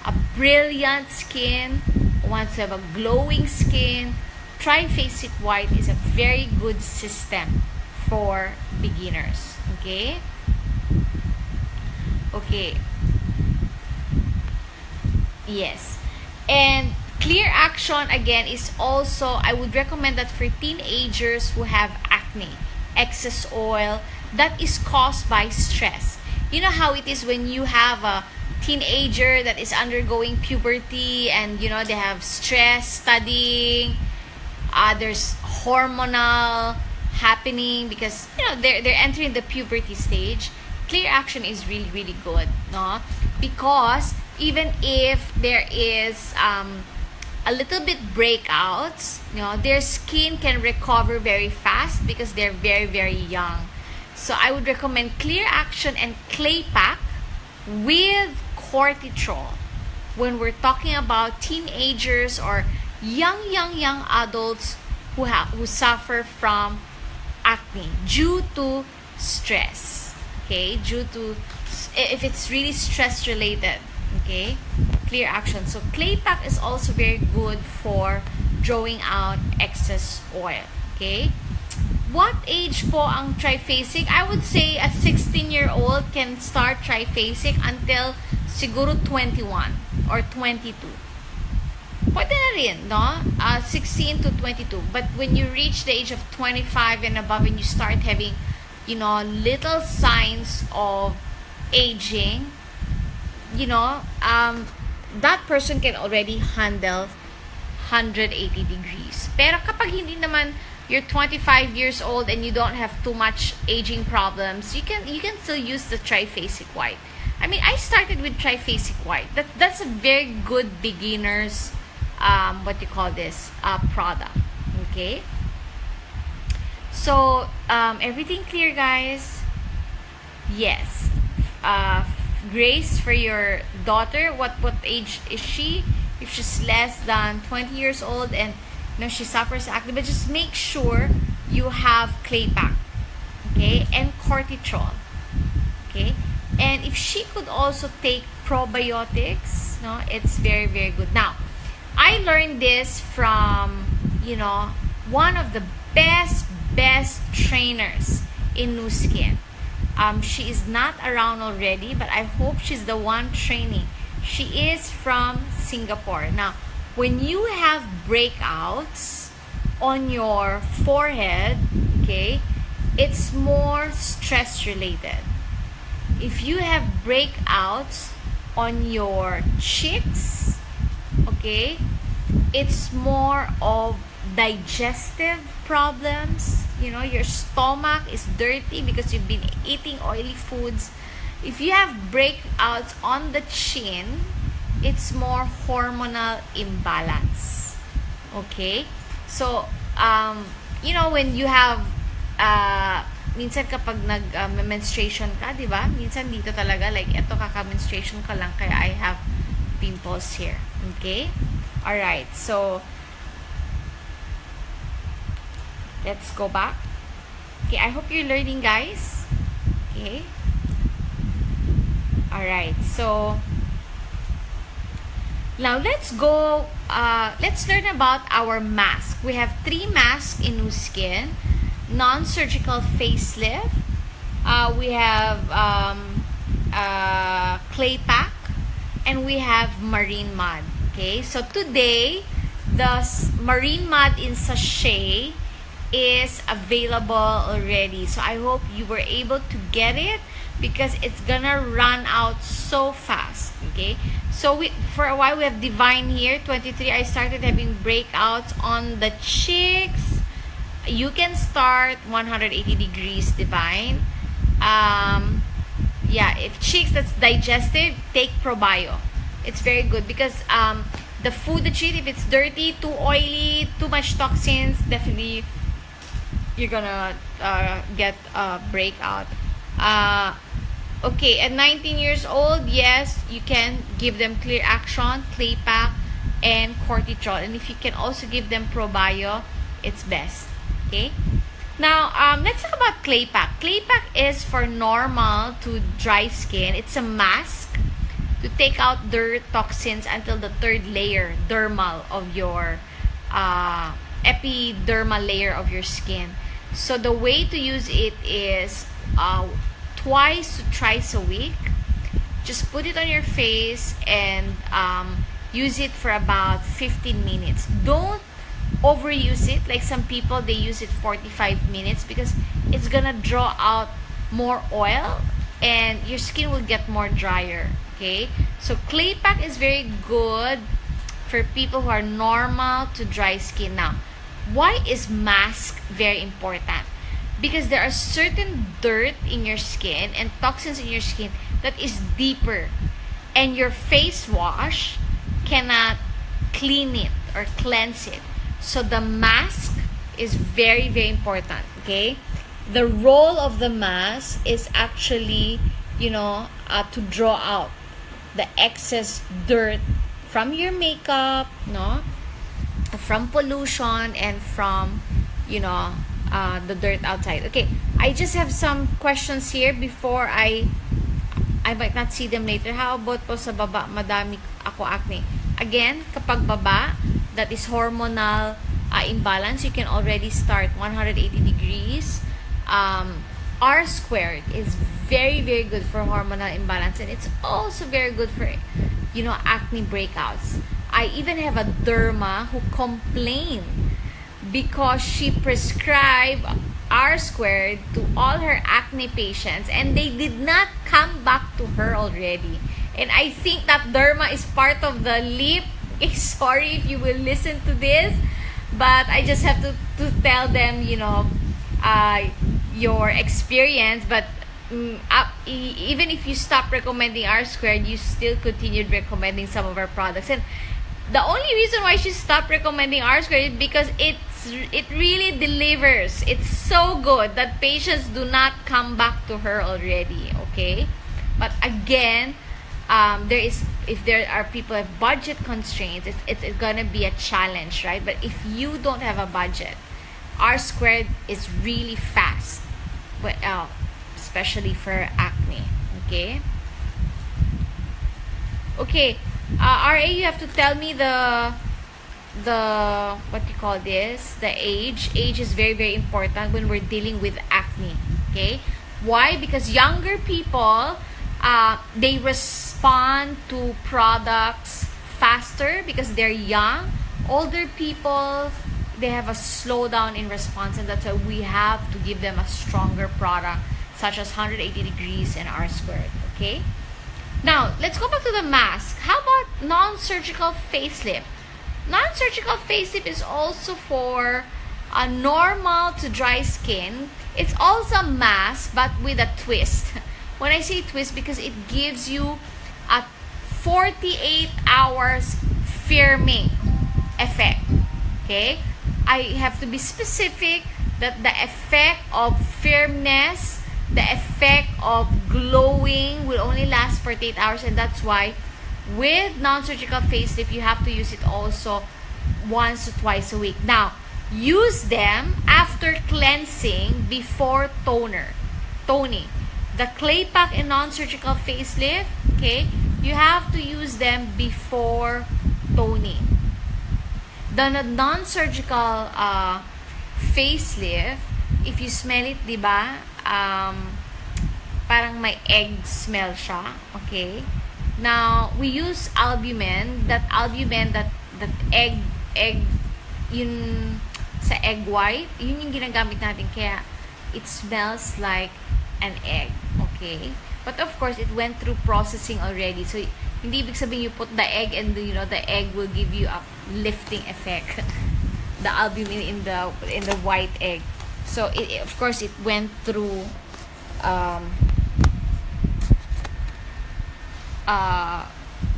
a brilliant skin, wants to have a glowing skin. Triphasic white is a very good system for beginners. Okay, yes. And clear action, again, is also, I would recommend that for teenagers who have acne, excess oil, that is caused by stress. You know how it is when you have a teenager that is undergoing puberty, and they have stress studying, there's hormonal happening, because they're entering the puberty stage. Clear action is really, really good, no? Because even if there is a little bit breakouts, their skin can recover very fast because they're very, very young. So I would recommend clear action and clay pack with cortisol when we're talking about teenagers or young adults who suffer from acne due to stress. Okay, if it's really stress related. Okay, clear action. So clay pack is also very good for drawing out excess oil. Okay, what age po ang triphasic? I would say a 16-year-old can start triphasic until siguro 21 or 22. Pwede na rin, no? 16 to 22. But when you reach the age of 25 and above, and you start having, little signs of aging, that person can already handle 180 degrees. Pero kapag hindi naman you're 25 years old and you don't have too much aging problems, you can still use the triphasic white. I mean, I started with triphasic white. That's a very good beginner's product. Okay, so everything clear, guys? Yes. Grace, for your daughter, what age is she? If she's less than 20 years old and she suffers acne, but just make sure you have clay pack, okay, and cortisol. Okay, and if she could also take probiotics, it's very, very good. Now, I learned this from one of the best trainers in Nuskin. She is not around already, but I hope she's the one training. She is from Singapore. Now, when you have breakouts on your forehead, okay, it's more stress related. If you have breakouts on your cheeks, okay, it's more of digestive problems. You know, your stomach is dirty because you've been eating oily foods. If you have breakouts on the chin, it's more hormonal imbalance. Okay? So, you know, when you have minsan kapag menstruation ka, di ba? Minsan dito talaga, like, eto kaka-menstruation ka lang, kaya I have pimples here. Okay? Alright, so, let's go back. Okay, I hope you're learning, guys. Okay? Alright, so, now let's go, let's learn about our mask. We have 3 masks in Nuskin. Non-surgical facelift, we have clay pack, and we have marine mud. Okay, so today the marine mud in sachet is available already, so I hope you were able to get it because it's gonna run out so fast. Okay, so for a while we have Divine here, 23. I started having breakouts on the cheeks. You can start 180 degrees, Divine. Yeah, if cheeks that's digestive, take Probio. It's very good because the food that you eat, if it's dirty, too oily, too much toxins, definitely you're gonna get a breakout. Okay, at 19 years old, yes, you can give them Clear Action, Clay Pack, and Cortisol. And if you can also give them Probio, it's best. Okay, now let's talk about clay pack. Clay pack is for normal to dry skin. It's a mask to take out dirt, toxins until the 3rd layer, dermal, of your epidermal layer of your skin. So the way to use it is twice to thrice a week. Just put it on your face and use it for about 15 minutes. Don't overuse it. Like some people, they use it 45 minutes because it's gonna draw out more oil and your skin will get more drier. Okay, so clay pack is very good for people who are normal to dry skin. Now, why is mask very important? Because there are certain dirt in your skin and toxins in your skin that is deeper, and your face wash cannot clean it or cleanse it. So the mask is very, very important. Okay, the role of the mask is actually, you know, to draw out the excess dirt from your makeup, no, from pollution and from, you know, the dirt outside. Okay, I just have some questions here before I might not see them later. How about po sa baba, madami ako acne? Again, kapag baba, that is hormonal imbalance, you can already start 180 degrees. R squared is very, very good for hormonal imbalance, and it's also very good for, you know, acne breakouts. I even have a derma who complained because she prescribed R squared to all her acne patients and they did not come back to her already. And I think that derma is part of the lip. Sorry if you will listen to this, but I just have to tell them, you know, your experience. But even if you stop recommending R squared, you still continued recommending some of our products. And the only reason why she stopped recommending R squared is because it really delivers. It's so good that patients do not come back to her already. Okay, but again, if there are people who have budget constraints, it's gonna be a challenge, right? But if you don't have a budget, R squared is really fast, but especially for acne. Okay. Okay, RA, you have to tell me the what you call this, the age. Age is very, very important when we're dealing with acne. Okay, why? Because younger people, they respond to products faster because they're young. Older people, they have a slowdown in response, and that's why we have to give them a stronger product such as 180 degrees and R squared. Okay, now let's go back to the mask. How about non-surgical facelift? Non-surgical facelift is also for a normal to dry skin. It's also a mask but with a twist. When I say twist, because it gives you a 48 hours firming effect. Okay, I have to be specific that the effect of firmness, the effect of glowing will only last 48 hours, and that's why with non-surgical facelift you have to use it also once or twice a week. Now, use them after cleansing before toning. The clay pack and non-surgical facelift, okay, you have to use them before toning. The non-surgical facelift, if you smell it, diba, parang may egg smell siya, okay? Now, we use albumin, that egg, yun sa egg white, yun yung ginagamit natin, kaya it smells like an egg, okay? But of course, it went through processing already, so hindi ibig sabihin you put the egg and the egg will give you a lifting effect. The albumin in the white egg, so it of course it went through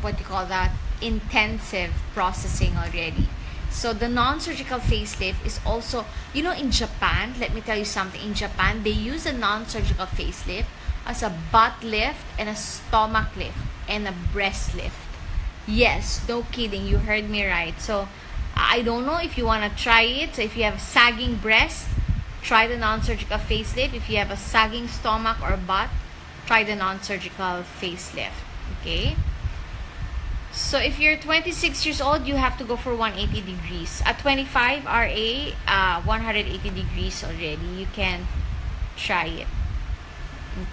what you call that, intensive processing already. So the non-surgical facelift is also, in Japan, let me tell you something, in Japan they use a non-surgical facelift as a butt lift and a stomach lift and a breast lift. Yes, no kidding, you heard me right. So I don't know if you want to try it. So if you have sagging breast, try the non-surgical facelift. If you have a sagging stomach or butt, try the non-surgical facelift. Okay, so if you're 26 years old, you have to go for 180 degrees. At 25 RA, 180 degrees already, you can try it.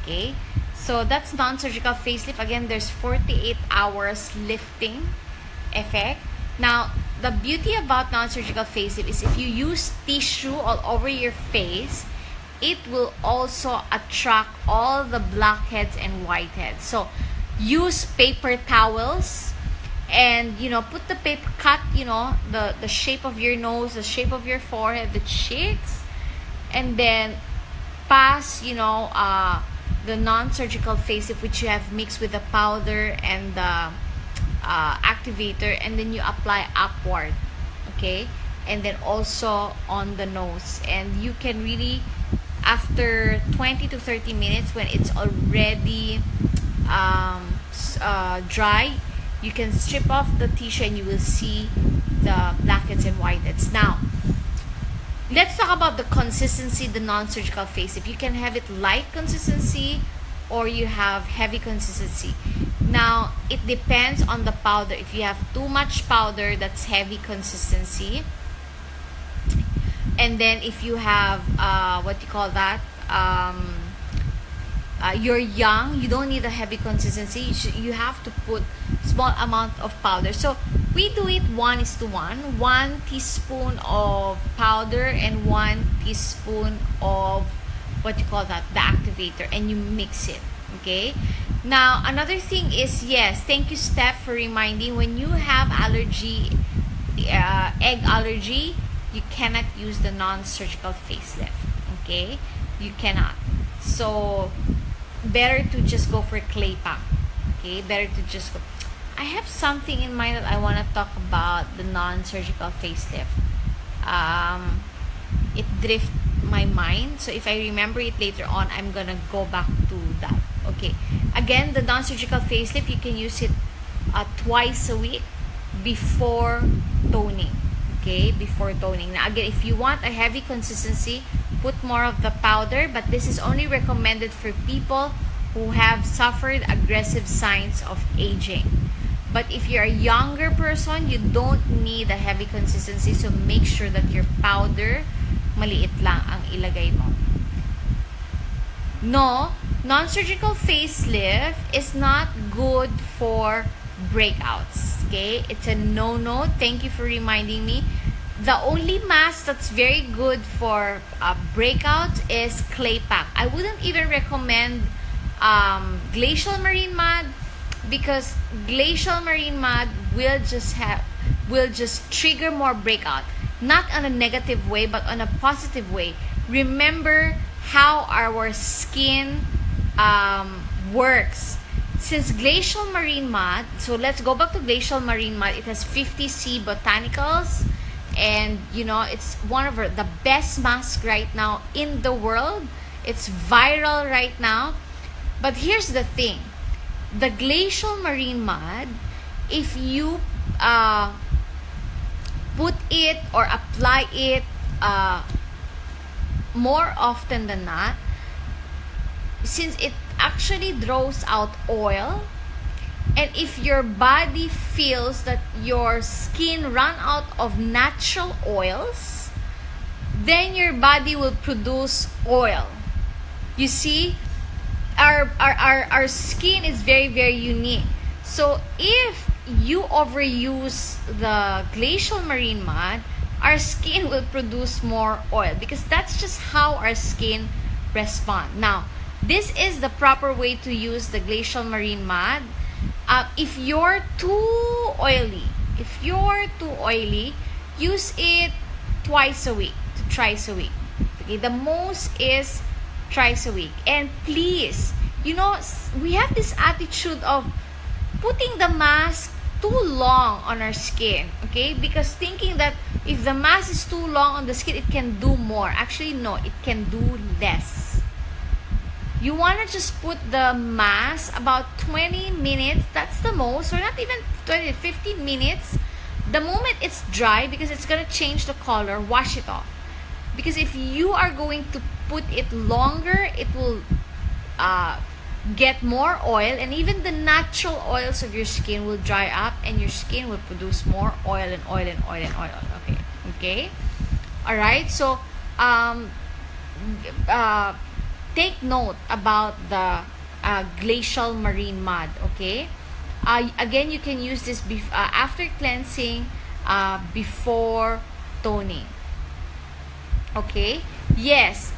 Okay, so that's non-surgical facelift. Again, there's 48 hours lifting effect. Now, the beauty about non-surgical facelift is if you use tissue all over your face, it will also attract all the blackheads and whiteheads. So use paper towels and put the paper, cut the shape of your nose, the shape of your forehead, the cheeks, and then pass the non-surgical facelift which you have mixed with the powder and the activator, and then you apply upward, okay, and then also on the nose. And you can really, after 20 to 30 minutes, when it's already dry, you can strip off the tissue and you will see the blackheads and whiteheads. Now, let's talk about the consistency, the non-surgical facelift. You can have it light consistency or you have heavy consistency. Now, it depends on the powder. If you have too much powder, that's heavy consistency. And then if you have, you're young, you don't need a heavy consistency. You have to put small amount of powder. So we do it 1:1. 1 teaspoon of powder and 1 teaspoon of the activator, and you mix it. Okay, now another thing is, yes, thank you Steph for reminding, when you have allergy, egg allergy, you cannot use the non-surgical facelift. Okay, you cannot. So better to just go for clay pack. Okay, better to just go. I have something in mind that I want to talk about the non-surgical facelift. It drift my mind, so if I remember it later on, I'm gonna go back to that. Okay, again, the non-surgical facelift, you can use it twice a week before toning. Okay, before toning. Now again, if you want a heavy consistency, put more of the powder, but this is only recommended for people who have suffered aggressive signs of aging. But if you're a younger person, you don't need a heavy consistency, so make sure that your powder maliit lang ang ilagay mo. No, non-surgical facelift is not good for breakouts. Okay, it's a no-no. Thank you for reminding me. The only mask that's very good for breakouts is clay pack. I wouldn't even recommend glacial marine mud, because glacial marine mud will just trigger more breakout, not on a negative way but on a positive way. Remember how our skin works. Since glacial marine mud, so let's go back to glacial marine mud. It has 50C botanicals, and it's one of the best masks right now in the world. It's viral right now. But here's the thing, the glacial marine mud, if you put it or apply it more often than not, since it actually draws out oil, and if your body feels that your skin run out of natural oils, then your body will produce oil. You see, our skin is very, very unique. So if you overuse the glacial marine mud, our skin will produce more oil, because that's just how our skin responds. Now, this is the proper way to use the glacial marine mud. If you're too oily, use it twice a week to thrice a week. Okay, the most is thrice a week. And please, we have this attitude of putting the mask too long on our skin, okay? Because thinking that if the mask is too long on the skin, it can do more. Actually, no, it can do less. You want to just put the mask about 20 minutes, that's the most, or not even 20, 15 minutes. The moment it's dry, because it's going to change the color, wash it off. Because if you are going to put it longer, it will get more oil, and even the natural oils of your skin will dry up, and your skin will produce more oil and oil and oil and oil. Okay. All right. So take note about the glacial marine mud. Okay. Again, you can use this after cleansing, before toning. Okay. Yes.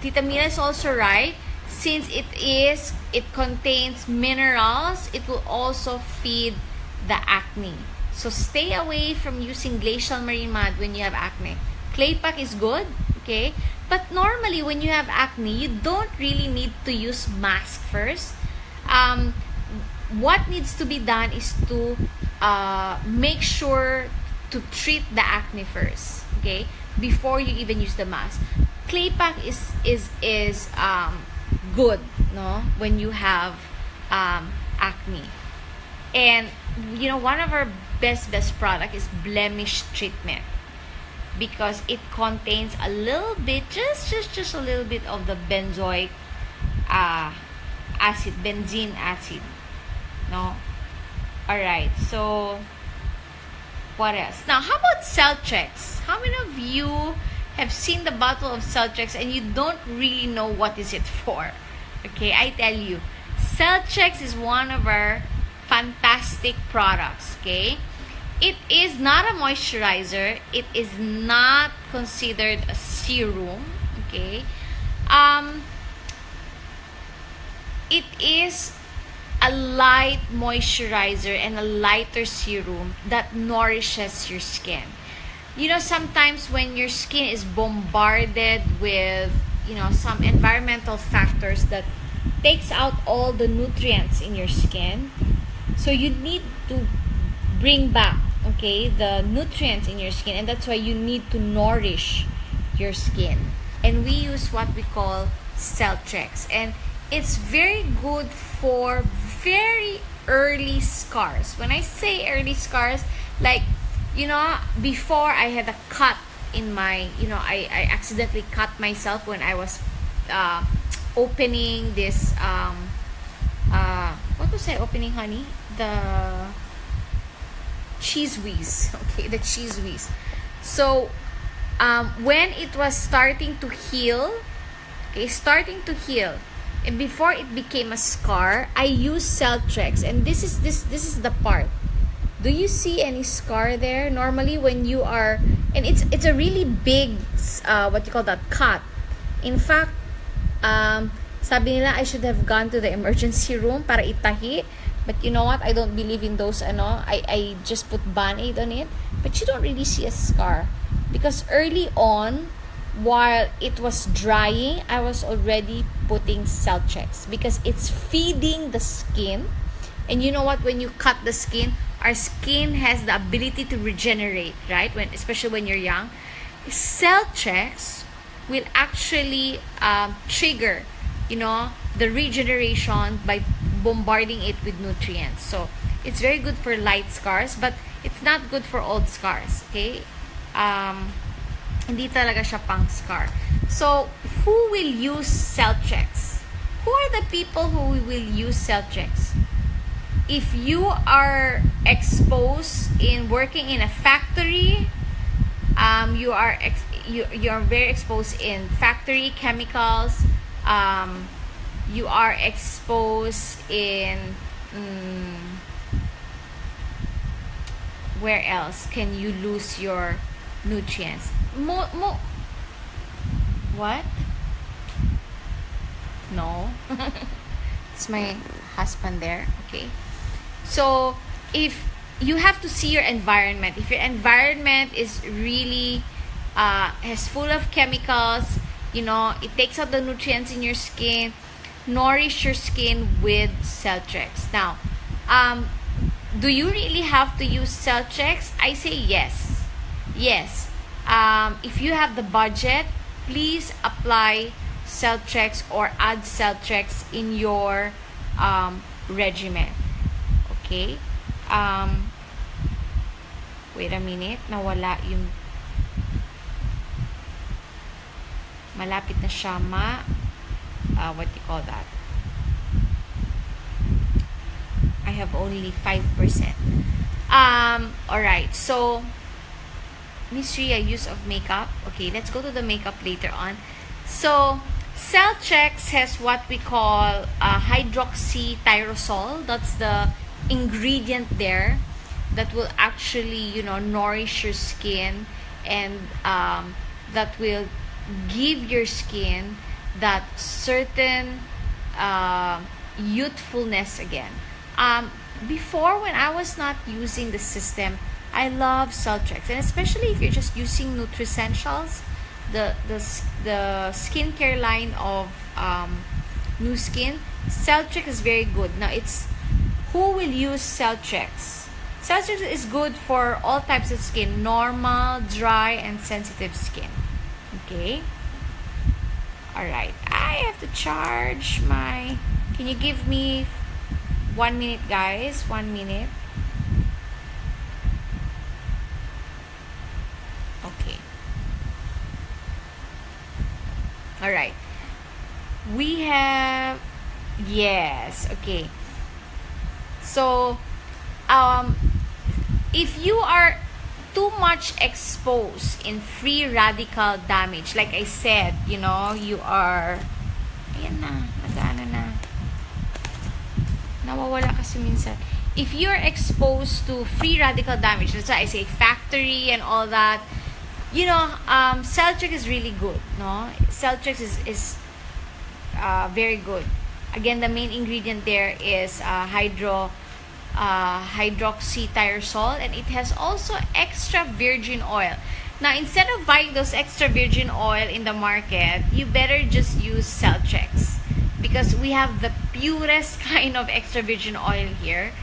Tita Mila is also right. Since it contains minerals, it will also feed the acne. So stay away from using glacial marine mud when you have acne. Clay pack is good, okay? But normally when you have acne, you don't really need to use mask first. What needs to be done is to make sure to treat the acne first, okay? Before you even use the mask. Clay pack is good, no, when you have acne. And one of our best product is blemish treatment, because it contains a little bit, just a little bit of the benzoic acid, benzene acid, no. All right, so what else? Now, how about Celtrex? How many of you have seen the bottle of Celtrex and you don't really know what is it for? Okay, I tell you, Celtrex is one of our fantastic products. Okay, it is not a moisturizer. It is not considered a serum. Okay, it is a light moisturizer and a lighter serum that nourishes your skin. Sometimes when your skin is bombarded with some environmental factors that takes out all the nutrients in your skin, so you need to bring back, okay, the nutrients in your skin, and that's why you need to nourish your skin. And we use what we call Celtrex, and it's very good for very early scars. When I say early scars, like before I had a cut in my, I accidentally cut myself when I was opening this, what was I opening, honey? The cheese whiz. Okay, the cheese whiz. So, when it was starting to heal, and before it became a scar, I used Celtrex, and this is the part. Do you see any scar there? Normally when you are And it's a really big, what you call that, cut. In fact, sabi nila I should have gone to the emergency room para itahi. But you know what? I don't believe in those, I just put Band-Aid on it. But you don't really see a scar. Because early on, while it was drying, I was already putting Celtrex. Because it's feeding the skin. And you know what? When you cut the skin, our skin has the ability to regenerate, right? Especially when you're young. Celtrex will actually trigger, the regeneration by bombarding it with nutrients. So it's very good for light scars, but it's not good for old scars. Okay, hindi talaga siya pang scar. So who will use Celtrex? Who are the people who will use Celtrex? If you are exposed in working in a factory, you are very exposed in factory chemicals. You are exposed in where else can you lose your nutrients? What? No. It's my husband there. Okay. So if you have to see your environment, if your environment is really has full of chemicals, it takes out the nutrients in your skin, nourish your skin with Celtrex. Now, do you really have to use Celtrex? I say yes. Yes. If you have the budget, please apply Celtrex or add Celtrex in your regimen. Okay? Wait a minute. Nawala yung... Malapit na siya what do you call that? I have only 5%. Alright, so Miss Rhea, use of makeup. Okay, let's go to the makeup later on. So Celtrex has what we call hydroxytyrosol. That's the ingredient there that will actually, nourish your skin, and that will give your skin that certain youthfulness again. Before, when I was not using the system, I love Celtrex, and especially if you're just using Nutricentials, the skincare line of Nuskin. Celtrex is very good. Now, who will use Celtrex? Celtrex is good for all types of skin, normal, dry, and sensitive skin. Okay. Alright. I have to charge my... Can you give me 1 minute, guys? 1 minute. Okay. Alright. We have... Yes. Okay. So, if you are too much exposed in free radical damage, like I said, you are... Ayan na. Nag-ano na. Nawawala kasi minsan. If you're exposed to free radical damage, that's why I say factory and all that, Celtrex is really good, no? Celtrex is very good. Again, the main ingredient there is hydroxytyrosol, and it has also extra virgin oil. Now, instead of buying those extra virgin oil in the market, you better just use Celtrex, because we have the purest kind of extra virgin oil here,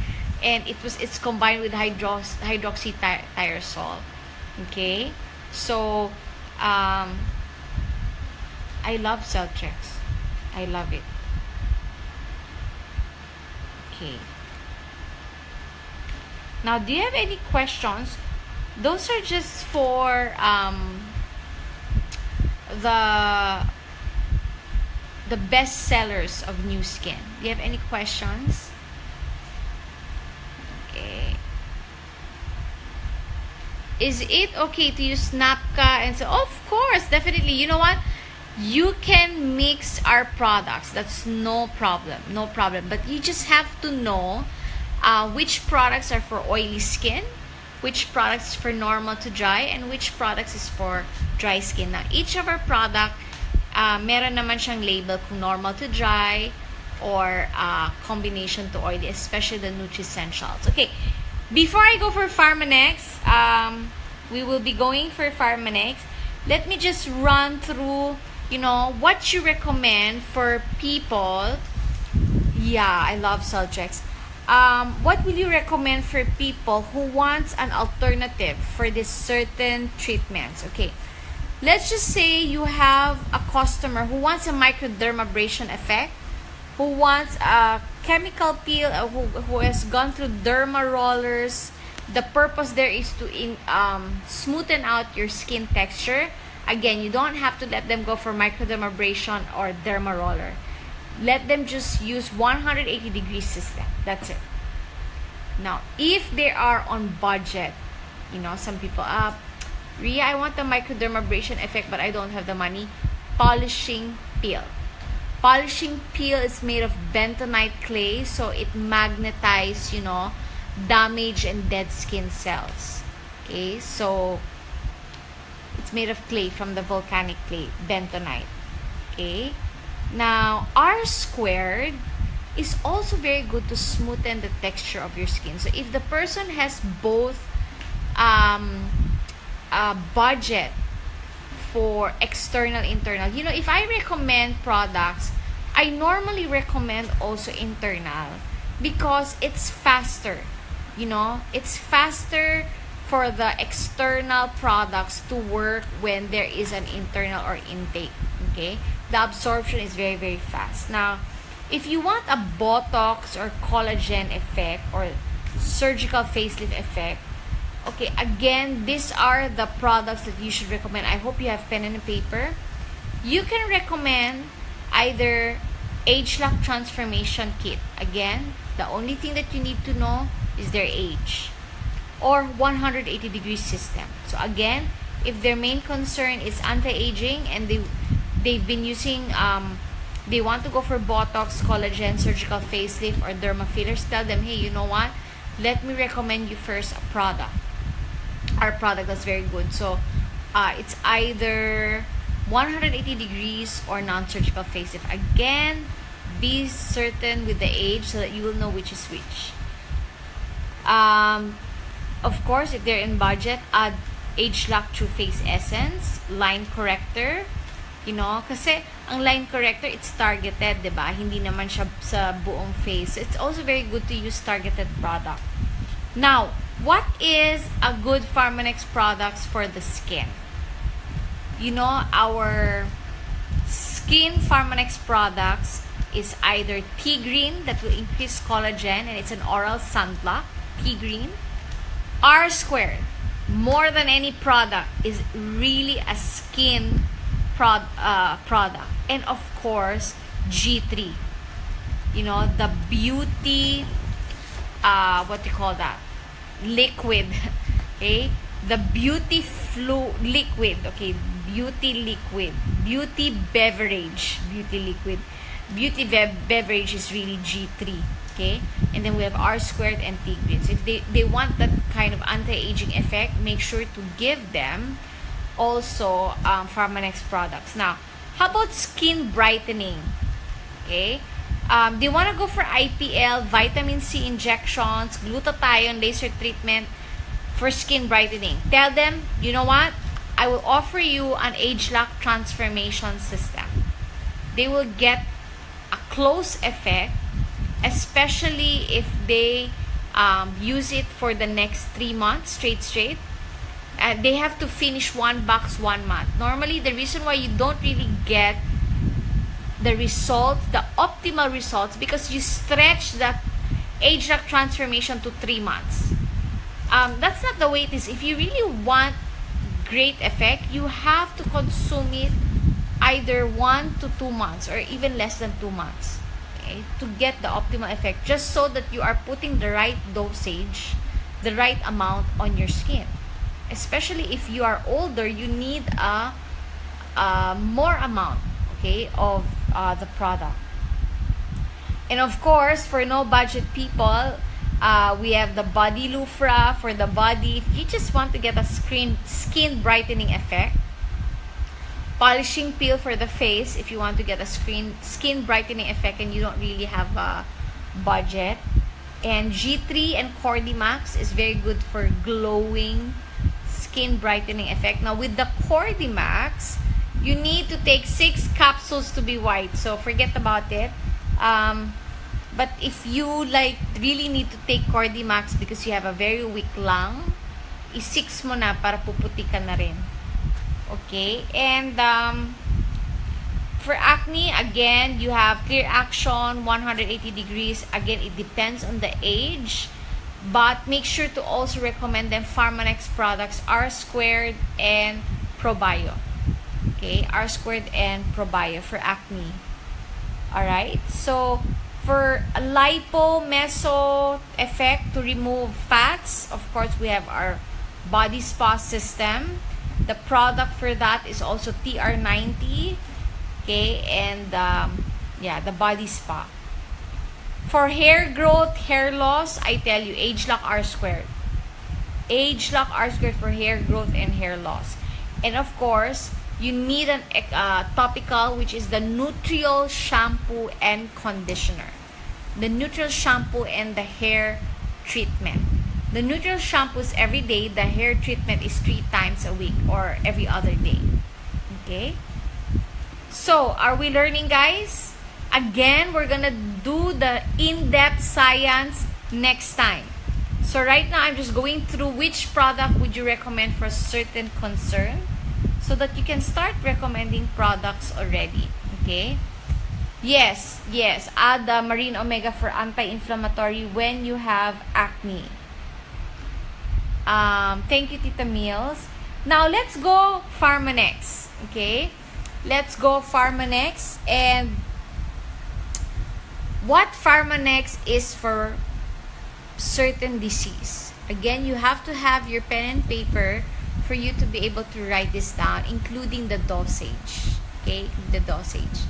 and it's combined with hydroxytyrosol. Okay, so I love Celtrex. I love it. Okay. Now, do you have any questions? Those are just for the best sellers of Nuskin. Do you have any questions? Okay. Is it okay to use Napka? And so, of course, definitely. You know what? You can mix our products. That's no problem. No problem. But you just have to know which products are for oily skin, which products is for normal to dry, and which products is for dry skin. Now, each of our product, meron naman siyang label kung normal to dry or combination to oily, especially the Nutri-Essentials. Okay, before I go for Pharmanex, we will be going for Pharmanex. Let me just run through, what you recommend for people. Yeah, I love Celtrex. What will you recommend for people who wants an alternative for this certain treatments? Okay, let's just say you have a customer who wants a microdermabrasion effect, who wants a chemical peel, who has gone through derma rollers. The purpose there is to smoothen out your skin texture. Again, you don't have to let them go for microdermabrasion or derma roller. Let them just use 180-degree system. That's it. Now, if they are on budget, some people, Rhea, I want the microdermabrasion effect, but I don't have the money. Polishing peel. Polishing peel is made of bentonite clay, so it magnetizes, damaged and dead skin cells. Okay, so it's made of clay, from the volcanic clay, bentonite. Okay. Now, R squared is also very good to smoothen the texture of your skin. So if the person has both a budget for external, internal, if I recommend products, I normally recommend also internal because it's faster. It's faster for the external products to work when there is an internal or intake. Okay, the absorption is very, very fast. Now, if you want a Botox or collagen effect or surgical facelift effect, okay, again, these are the products that you should recommend. I hope you have pen and paper. You can recommend either age lock transformation kit. Again, the only thing that you need to know is their age, or 180-degree system. So again, if their main concern is anti-aging and they've been using they want to go for Botox, collagen, surgical facelift, or derma fillers, tell them, hey, you know what? Let me recommend you first a product. Our product that's very good. So it's either 180 degrees or non-surgical facelift. Again, be certain with the age so that you will know which is which. Of course, if they're in budget, add Age Lock True Face Essence, line corrector. Kasi ang line corrector, it's targeted, diba? Hindi naman siya sa buong face. So it's also very good to use targeted product. Now, what is a good Pharmanex products for the skin? Our skin Pharmanex products is either tea green, that will increase collagen, and it's an oral sunblock, tea green. R squared, more than any product, is really a skin product. And of course, G3, the beauty, what do you call that, liquid. Okay, the beauty liquid. Okay, beauty liquid, beauty beverage, beverage is really G3. Okay, and then we have R squared and T green. So if they want that kind of anti-aging effect, make sure to give them also Pharmanex products. Now, how about skin brightening? Okay, they want to go for IPL, vitamin C injections, glutathione laser treatment for skin brightening. Tell them, you know what? I will offer you an age lock transformation system. They will get a close effect, especially if they use it for the next 3 months straight. They have to finish one box 1 month. Normally, the reason why you don't really get the results, the optimal results, because you stretch that age lock transformation to 3 months. That's not the way it is. If you really want great effect, you have to consume it either 1 to 2 months or even less than 2 months, okay, to get the optimal effect, just so that you are putting the right dosage, the right amount on your skin. Especially if you are older, you need a more amount, okay, of the product. And of course, for no budget people, We have the body loofah for the body. If you just want to get a skin brightening effect. Polishing peel for the face if you want to get a skin brightening effect and you don't really have a budget. And G3 and Cordymax is very good for glowing skin brightening effect. Now with the Cordymax, you need to take 6 capsules to be white. So forget about it. But if you like really need to take Cordymax because you have a very weak lung, i-6 mo na para puputi ka na rin. Okay? And for acne, again, you have Clear Action, 180 degrees. Again, it depends on the age. But make sure to also recommend them Pharmanex products, R-Squared and Probio. Okay? R-Squared and Probio for acne. Alright? So, for a lipo meso effect to remove fats, of course, we have our body spa system. The product for that is also TR90. Okay, and yeah, the body spa. For hair growth, hair loss, I tell you, ageLOC R-Squared. ageLOC R-Squared for hair growth and hair loss. And of course, you need an topical, which is the Nutriol shampoo and conditioner. The Nutriol shampoo and the hair treatment. The Nutriol shampoo is every day. The hair treatment is 3 times a week or every other day. Okay? So, are we learning, guys? Again, we're gonna do the in-depth science next time. So, right now, I'm just going through which product would you recommend for a certain concern so that you can start recommending products already. Okay? Yes. Add the marine omega for anti-inflammatory when you have acne. Thank you, Tita Mills. Now, let's go Pharmanex. Okay? Let's go Pharmanex. And what Pharmanex is for certain disease. Again, you have to have your pen and paper for you to be able to write this down, including the dosage. Okay? The dosage.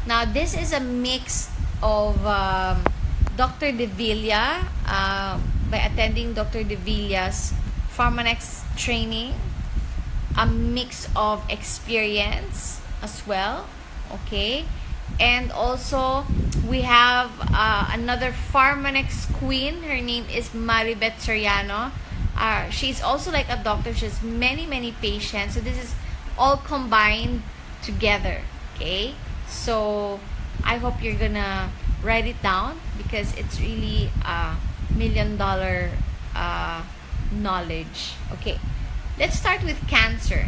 Now, this is a mix of Dr. De Villa, by attending Dr. De Villa's Pharmanex training, a mix of experience as well, okay? And also, we have another Pharmanex queen. Her name is Maribeth Soriano. She's also like a doctor. She has many patients. So this is all combined together, okay? So, I hope you're gonna write it down because it's really a $1 million knowledge. Okay, let's start with cancer.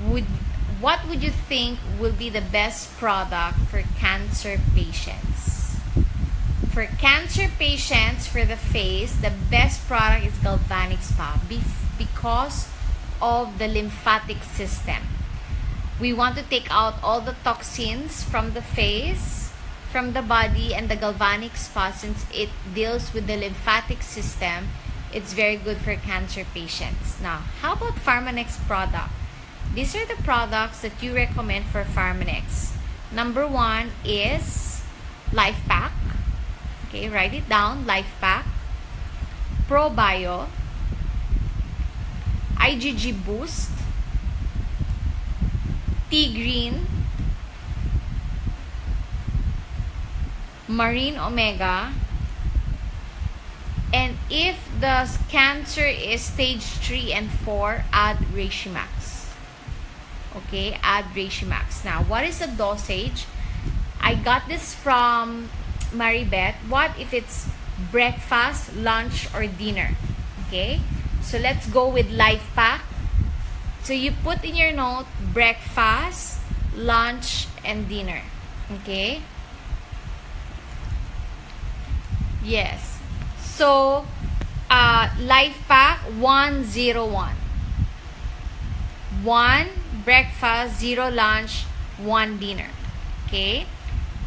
What would you think will be the best product for cancer patients? For cancer patients, for the face, the best product is Galvanic Spa because of the lymphatic system. We want to take out all the toxins from the face, from the body, and the Galvanic Spa, since it deals with the lymphatic system, it's very good for cancer patients. Now, how about Pharmanex product? These are the products that you recommend for Pharmanex. Number 1 is Life Pack. Okay, write it down. Life Pack. Probio. IgG Boost. T-Green. Marine Omega. And if the cancer is stage 3 and 4, add Reishi-Max. Okay, add Reishi-Max. Now, what is the dosage? I got this from Maribeth. What if it's breakfast, lunch, or dinner? Okay, so let's go with Life Pack. So you put in your note breakfast, lunch, and dinner. Okay? Yes. So, Life Pack 101. 1 breakfast, 0 lunch, 1 dinner. Okay?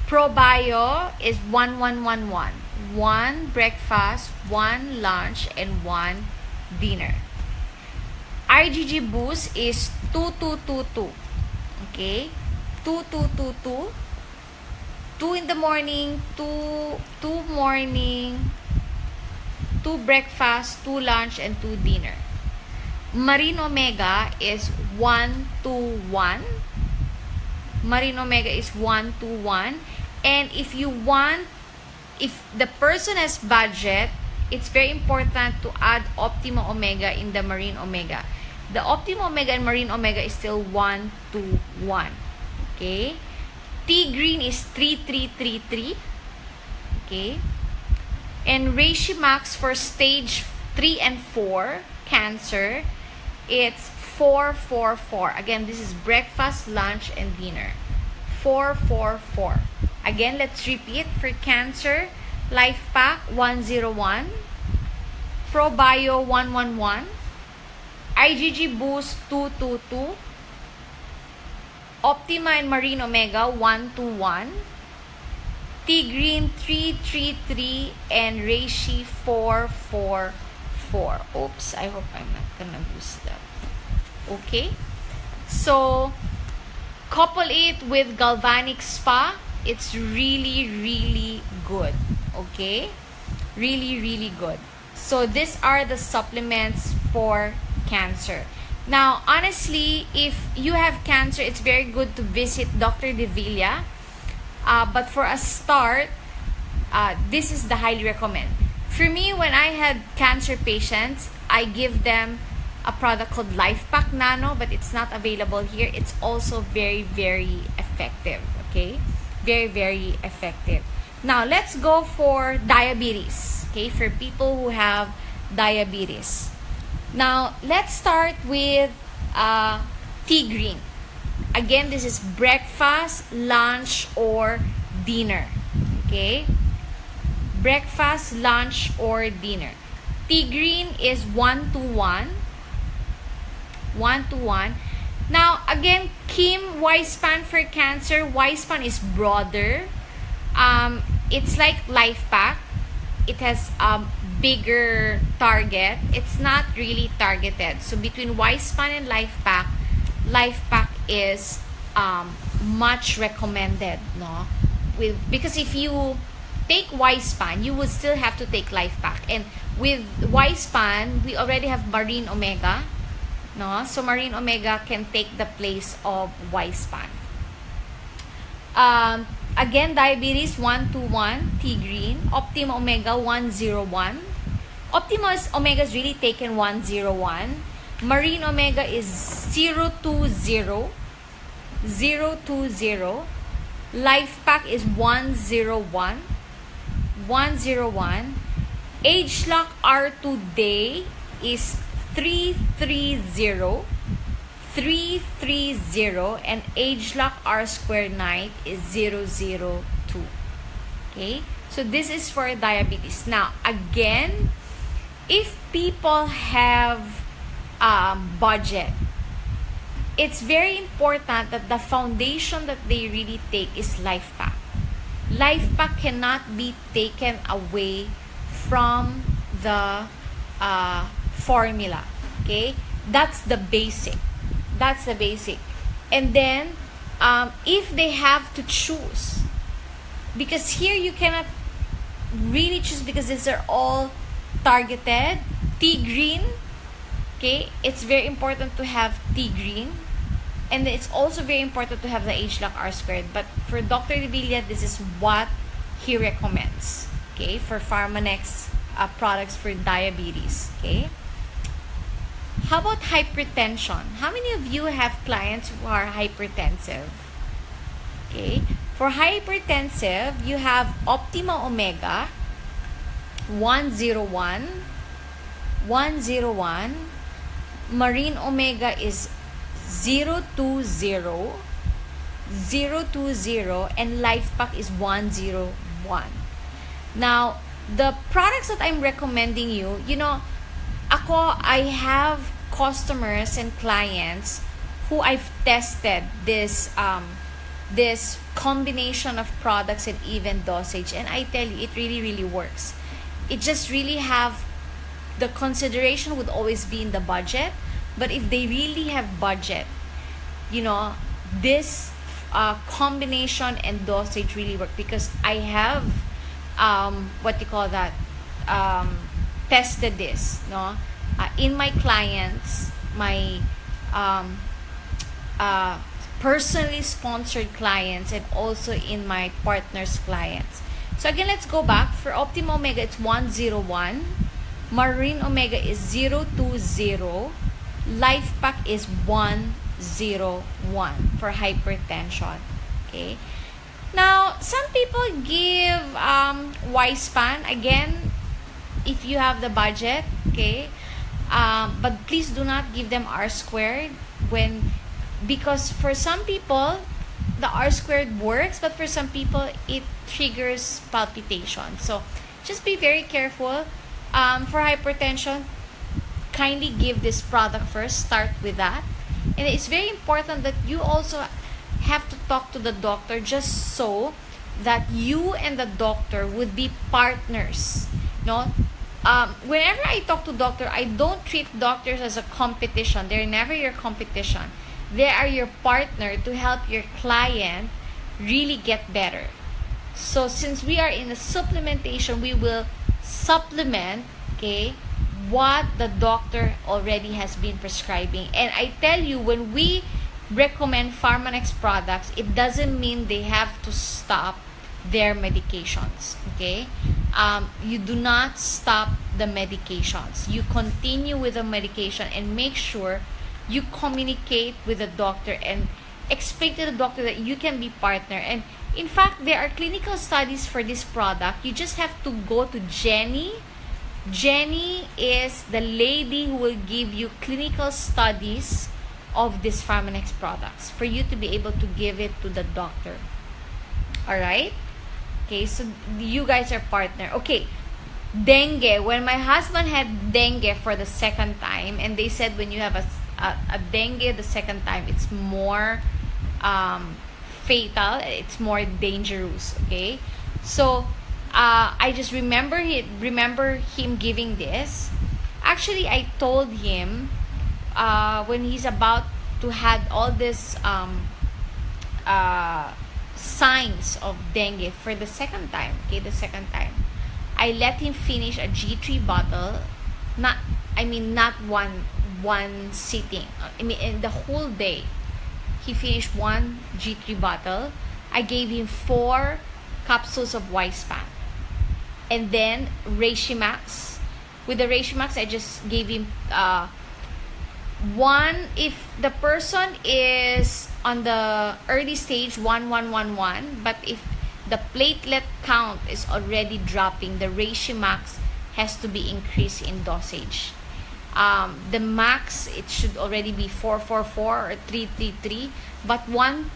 Probio is 1111. 1 breakfast, 1 lunch, and 1 dinner. IgG Boost is 2222. Okay? 2222. 2 in the morning, 2 morning, 2 breakfast, 2 lunch, and 2 dinner. Marine Omega is 1 to 1. Marine Omega is 1 to 1. And if the person has budget, it's very important to add Optima Omega in the Marine Omega. The Optima Omega and Marine Omega is still 1 to 1. Okay? Tea green is 3333. Okay? And Reishi Max for stage 3 and 4 cancer, it's 444. Again, this is breakfast, lunch, and dinner. 444. Again, let's repeat. For cancer, Life Pack 101, ProBio 111, IgG Boost 222, Optima and Marine Omega 121, Tea Green 333, and Reishi 444. Oops, I hope I'm not gonna lose that. Okay, so couple it with Galvanic Spa. It's really, really good. Okay, really, really good. So these are the supplements for cancer. Now, honestly, if you have cancer, it's very good to visit Dr. Devilla. But for a start, this is the highly recommend. For me, when I had cancer patients, I give them a product called Life Pack Nano, but it's not available here. It's also very, very effective. Okay, very, very effective. Now, let's go for diabetes. Okay, for people who have diabetes. Now, let's start with tea green. Again, this is breakfast, lunch, or dinner. Okay? Breakfast, lunch, or dinner. Tea green is 1 to 1. 1 to 1. Now, again, Kim, Y-span for cancer. Y-span is broader. It's like Life Pack. It has a bigger target. It's not really targeted. So between Y-span and Life Pack is much recommended, no? Because if you take Y-span, you would still have to take Life Pack. And with Y-span, we already have Marine Omega, no? So Marine Omega can take the place of Y-span. Again, diabetes 1 to 1, tea green. Optima Omega 101. Optima Omega is really taken 101. Marine Omega is 020. 020. Life Pack is 101. 101. Age Lock R2 Day is 330. 330, and Age Lock R Square Night is 002. Okay, so this is for diabetes. Now, again, if people have budget, it's very important that the foundation that they really take is Life Pack. Life Pack cannot be taken away from the formula. Okay, that's the basic. That's the basic. And then, if they have to choose, because here you cannot really choose because these are all targeted. Tea green, okay, it's very important to have tea green. And it's also very important to have the Age Lock R Squared. But for Dr. Devilla, this is what he recommends, okay, for Pharmanex products for diabetes, okay. How about hypertension? How many of you have clients who are hypertensive? Okay. For hypertensive, you have Optima Omega 101. 101. Marine Omega is 020. 020. And Life Pack is 101. Now, the products that I'm recommending you, I have customers and clients who I've tested this combination of products and even dosage, and I tell you, it really, really works. It just really have the consideration would always be in the budget, but if they really have budget, this combination and dosage really work, because I have what you call that, tested this, no, in my clients, my personally sponsored clients, and also in my partner's clients. So again, let's go back. For Optima Omega, it's 101. Marine Omega is 020. Life Pack is 101 for hypertension. Okay. Now, some people give Y-span. Again, if you have the budget, okay. But please do not give them R squared, because for some people the R squared works, but for some people it triggers palpitation. So just be very careful. For hypertension, kindly give this product first. Start with that. And it's very important that you also have to talk to the doctor, just so that you and the doctor would be partners. No, whenever I talk to doctor, I don't treat doctors as a competition. They're never your competition. They are your partner to help your client really get better. So since we are in the supplementation, we will supplement, okay, what the doctor already has been prescribing. And I tell you, when we recommend Pharmanex products, it doesn't mean they have to stop their medications, okay? You do not stop the medications. You continue with the medication, and make sure you communicate with the doctor and explain to the doctor that you can be partner. And in fact, there are clinical studies for this product. You just have to go to Jenny. Jenny is the lady who will give you clinical studies of these Pharmanex products for you to be able to give it to the doctor. Alright? Okay, so you guys are partner. Okay, dengue. When my husband had dengue for the second time, and they said when you have a dengue the second time, it's more fatal, it's more dangerous. Okay, so I just remember him giving this. Actually, I told him when he's about to have all this signs of dengue for the second time. Okay, the second time, I let him finish a G3 bottle. Not one sitting. I mean, in the whole day, he finished one G3 bottle. I gave him 4 capsules of Y-span, and then Reishi Max. With the Reishi Max, I just gave him one. If the person is on the early stage, 1,1,1,1, but if the platelet count is already dropping, the Reishi Max has to be increased in dosage. The max, it should already be 444 or 333, but one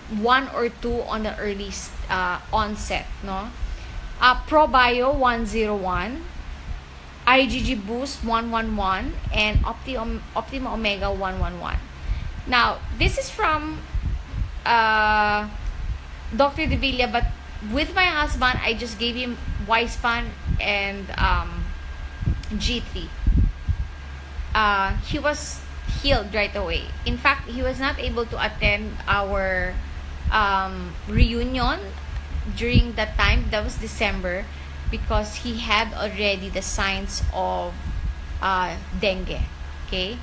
or two on the early onset. No, ProBio 101, IgG Boost 111, and Optima Omega 111. Now, this is from Dr. Devilla, but with my husband, I just gave him Y-span and G3. He was healed right away. In fact, he was not able to attend our reunion during that time. That was December, because he had already the signs of dengue. Okay,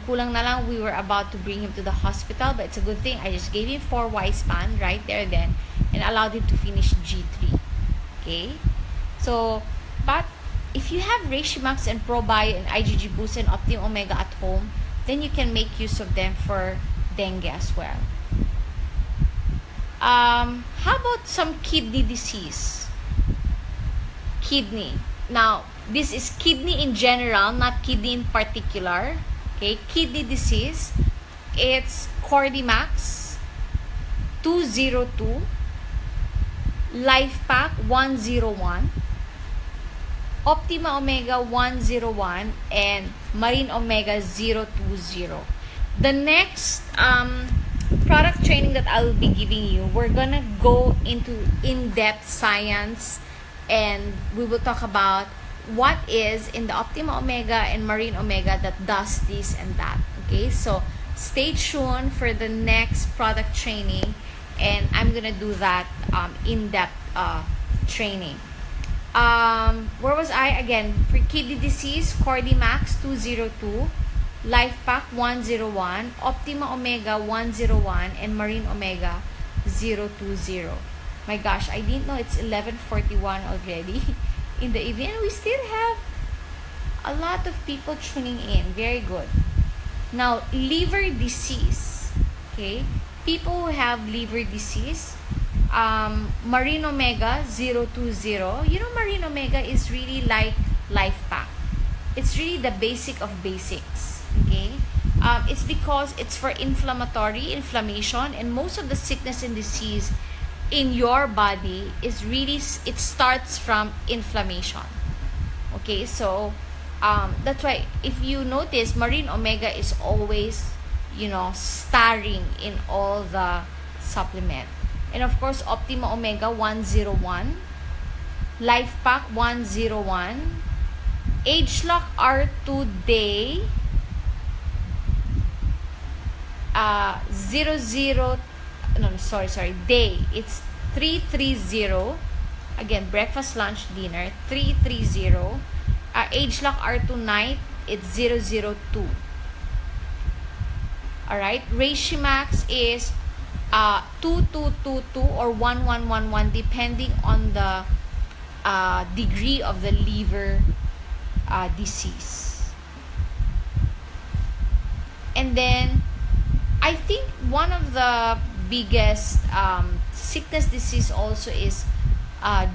kulang na lang, we were about to bring him to the hospital, but it's a good thing I just gave him 4 Y-span right there then, and allowed him to finish G3. Okay, so but if you have Reishi Max and ProBio and IgG Boost and Optima Omega at home, then you can make use of them for dengue as well. How about some kidney disease? Kidney. Now, this is kidney in general, not kidney in particular. Okay, kidney disease. It's Cordimax 202, Life Pack 101, Optima Omega 101, and Marine Omega 020. The next product training that I will be giving you, we're gonna go into in-depth science, and we will talk about what is in the Optima Omega and Marine Omega that does this and that. Okay, so stay tuned for the next product training, and I'm gonna do that in-depth training. Where was I again? For kidney disease, Cordymax 202, Life Pack 101, Optima Omega 101, and Marine Omega 020. My gosh, I didn't know it's 11:41 already in the evening. We still have a lot of people tuning in. Very good. Now, liver disease. Okay, people who have liver disease, Marine Omega 020. You know, Marine Omega is really like Life Pack. It's really the basic of basics. Okay, it's because it's for inflammation, and most of the sickness and disease in your body is really, it starts from inflammation. Okay, so that's why if you notice, Marine Omega is always, you know, starring in all the supplement. And of course, Optima Omega 101, Life Pack 101, Age Lock R2 Day 00, it's 330. Again, breakfast, lunch, dinner 330. Age Lock R2 Night, it's 002. Alright, Reishi-Max is 2222 or 1111, depending on the degree of the liver disease. And then I think one of the biggest sickness disease also is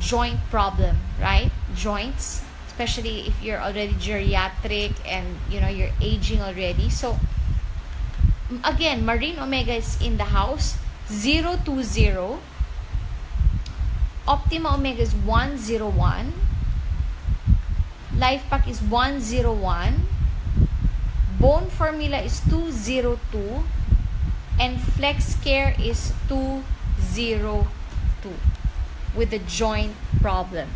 joint problem, right? Joints, especially if you're already geriatric and you know you're aging already. So again, Marine Omega is in the house, 020. Optima Omega is 101. Life Pack is 101. Bone Formula is 202. And Flex Care is 202 with the joint problem.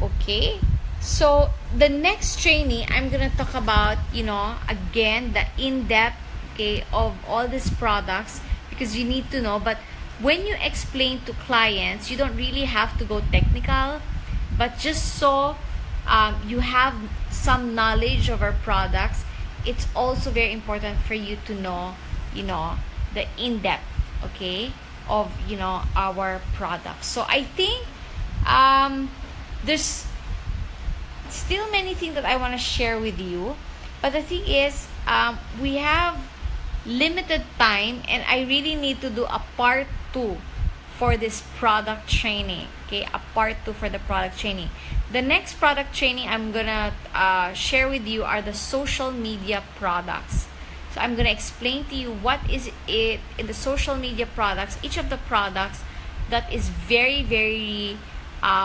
Okay, so the next training, I'm gonna talk about, you know, again the in-depth, okay, of all these products, because you need to know. But when you explain to clients, you don't really have to go technical, but just so you have some knowledge of our products. It's also very important for you to know, you know, the in-depth, okay, of, you know, our products. So I think there's still many things that I want to share with you, but the thing is, we have limited time, and I really need to do a part 2 for this product training. Okay, a part 2 for the product training. The next product training I'm gonna share with you are the social media products. So I'm gonna explain to you what is it in the social media products, each of the products that is very, very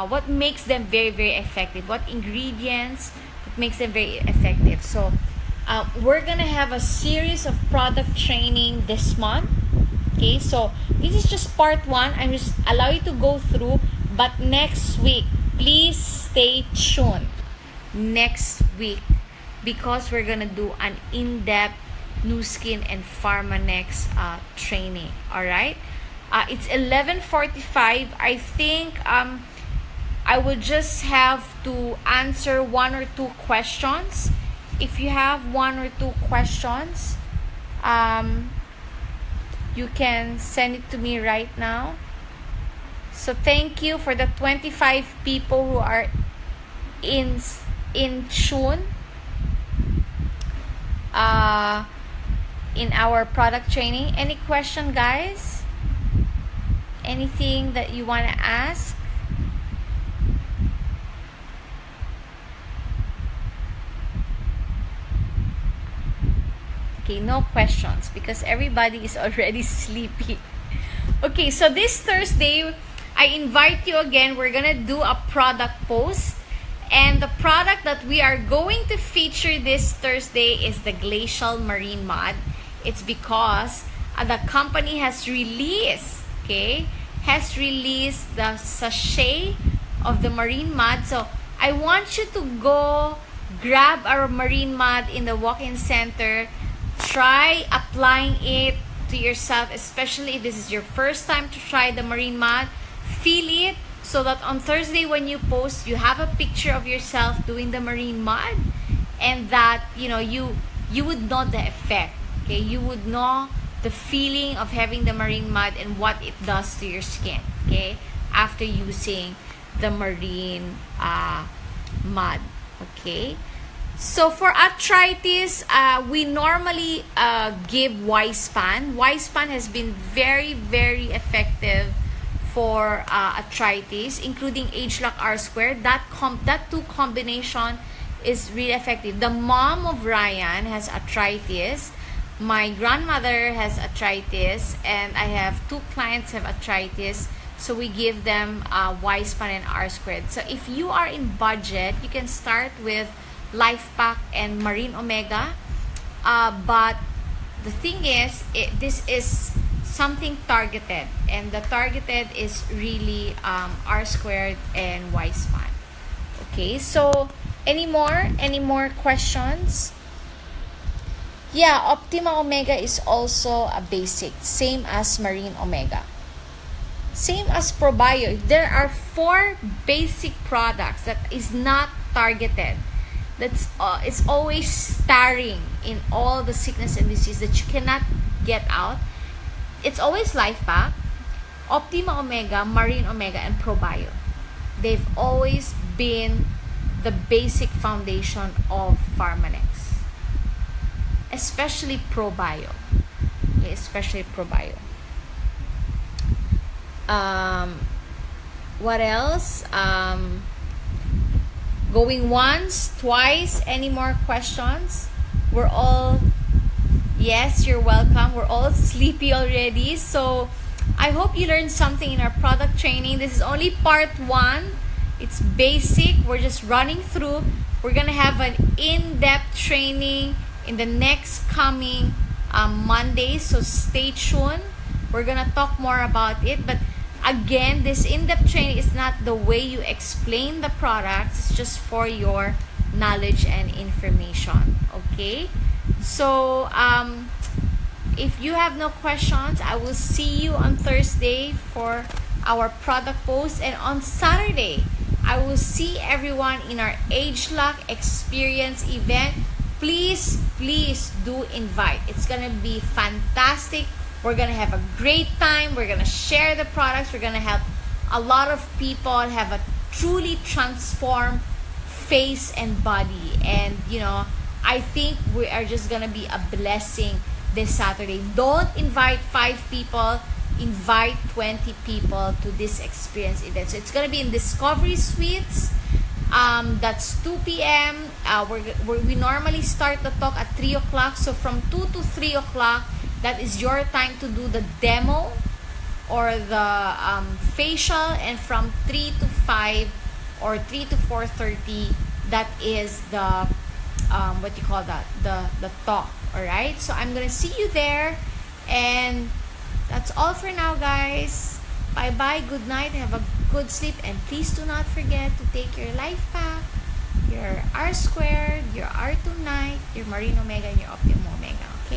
what makes them very, very effective, what ingredients that makes them very effective. So we're gonna have a series of product training this month. Okay, so this is just part 1. I'm just allow you to go through, but next week, please stay tuned next week, because we're gonna do an in-depth Nuskin and Pharmanex training. All right, it's 11:45. I think I would just have to answer 1 or 2 questions. If you have 1 or 2 questions, you can send it to me right now. So thank you for the 25 people who are in tune in our product training. Any question, guys? Anything that you want to ask? Okay, no questions because everybody is already sleepy. Okay, so this Thursday, I invite you again. We're gonna do a product post, and the product that we are going to feature this Thursday is the Glacial Marine Mud. It's because the company has released, the sachet of the marine mud. So I want you to go grab our marine mud in the walk-in center. Try applying it to yourself, especially if this is your first time to try the marine mud. Feel it, so that on Thursday when you post, you have a picture of yourself doing the marine mud, and that you would know the effect. Okay, you would know the feeling of having the marine mud and what it does to your skin. Okay, after using the marine mud. Okay, so for arthritis, we normally give Wispan. Wispan has been very, very effective for arthritis, including Agelak R Squared. That two combination is really effective. The mom of Ryan has arthritis. My grandmother has arthritis, and I have 2 clients have arthritis. So we give them Wispan and R Squared. So if you are in budget, you can start with Life Pack and Marine Omega. But the thing is, this is something targeted, and the targeted is really R Squared and Wispan. Okay, so any more questions? Yeah, Optima Omega is also a basic, same as Marine Omega. Same as ProBio. There are 4 basic products that is not targeted. That's it's always starring in all the sickness and disease that you cannot get out. It's always Life Pack, Optima Omega, Marine Omega, and ProBio. They've always been the basic foundation of Pharmanex, especially ProBio. Okay, especially ProBio. What else? Going once, twice. Any more questions? We're all, yes, you're welcome. We're all sleepy already. So I hope you learned something in our product training. This is only part 1. It's basic. We're just running through. We're gonna have an in-depth training in the next coming Monday. So stay tuned. We're gonna talk more about it. But again, this in-depth training is not the way you explain the products. It's just for your knowledge and information. Okay? So if you have no questions, I will see you on Thursday for our product post, and on Saturday I will see everyone in our Agelak Experience event. Please do invite. It's gonna be fantastic. We're gonna have a great time. We're gonna share the products. We're gonna help a lot of people have a truly transformed face and body. And I think we are just gonna be a blessing this Saturday. Don't invite 5 people, invite 20 people to this experience event. So it's gonna be in Discovery Suites. That's 2 p.m. We normally start the talk at 3 o'clock. So from 2 to 3 o'clock, that is your time to do the demo or the facial. And from 3 to 5 or 3 to 4:30, that is the what you call that, the talk. All right, so I'm gonna see you there, and that's all for now, guys. Bye bye, good night, have a good sleep, and please do not forget to take your Life Pack, your R Squared, your R2 Night, your Marine Omega, and your Optima Omega. Okay.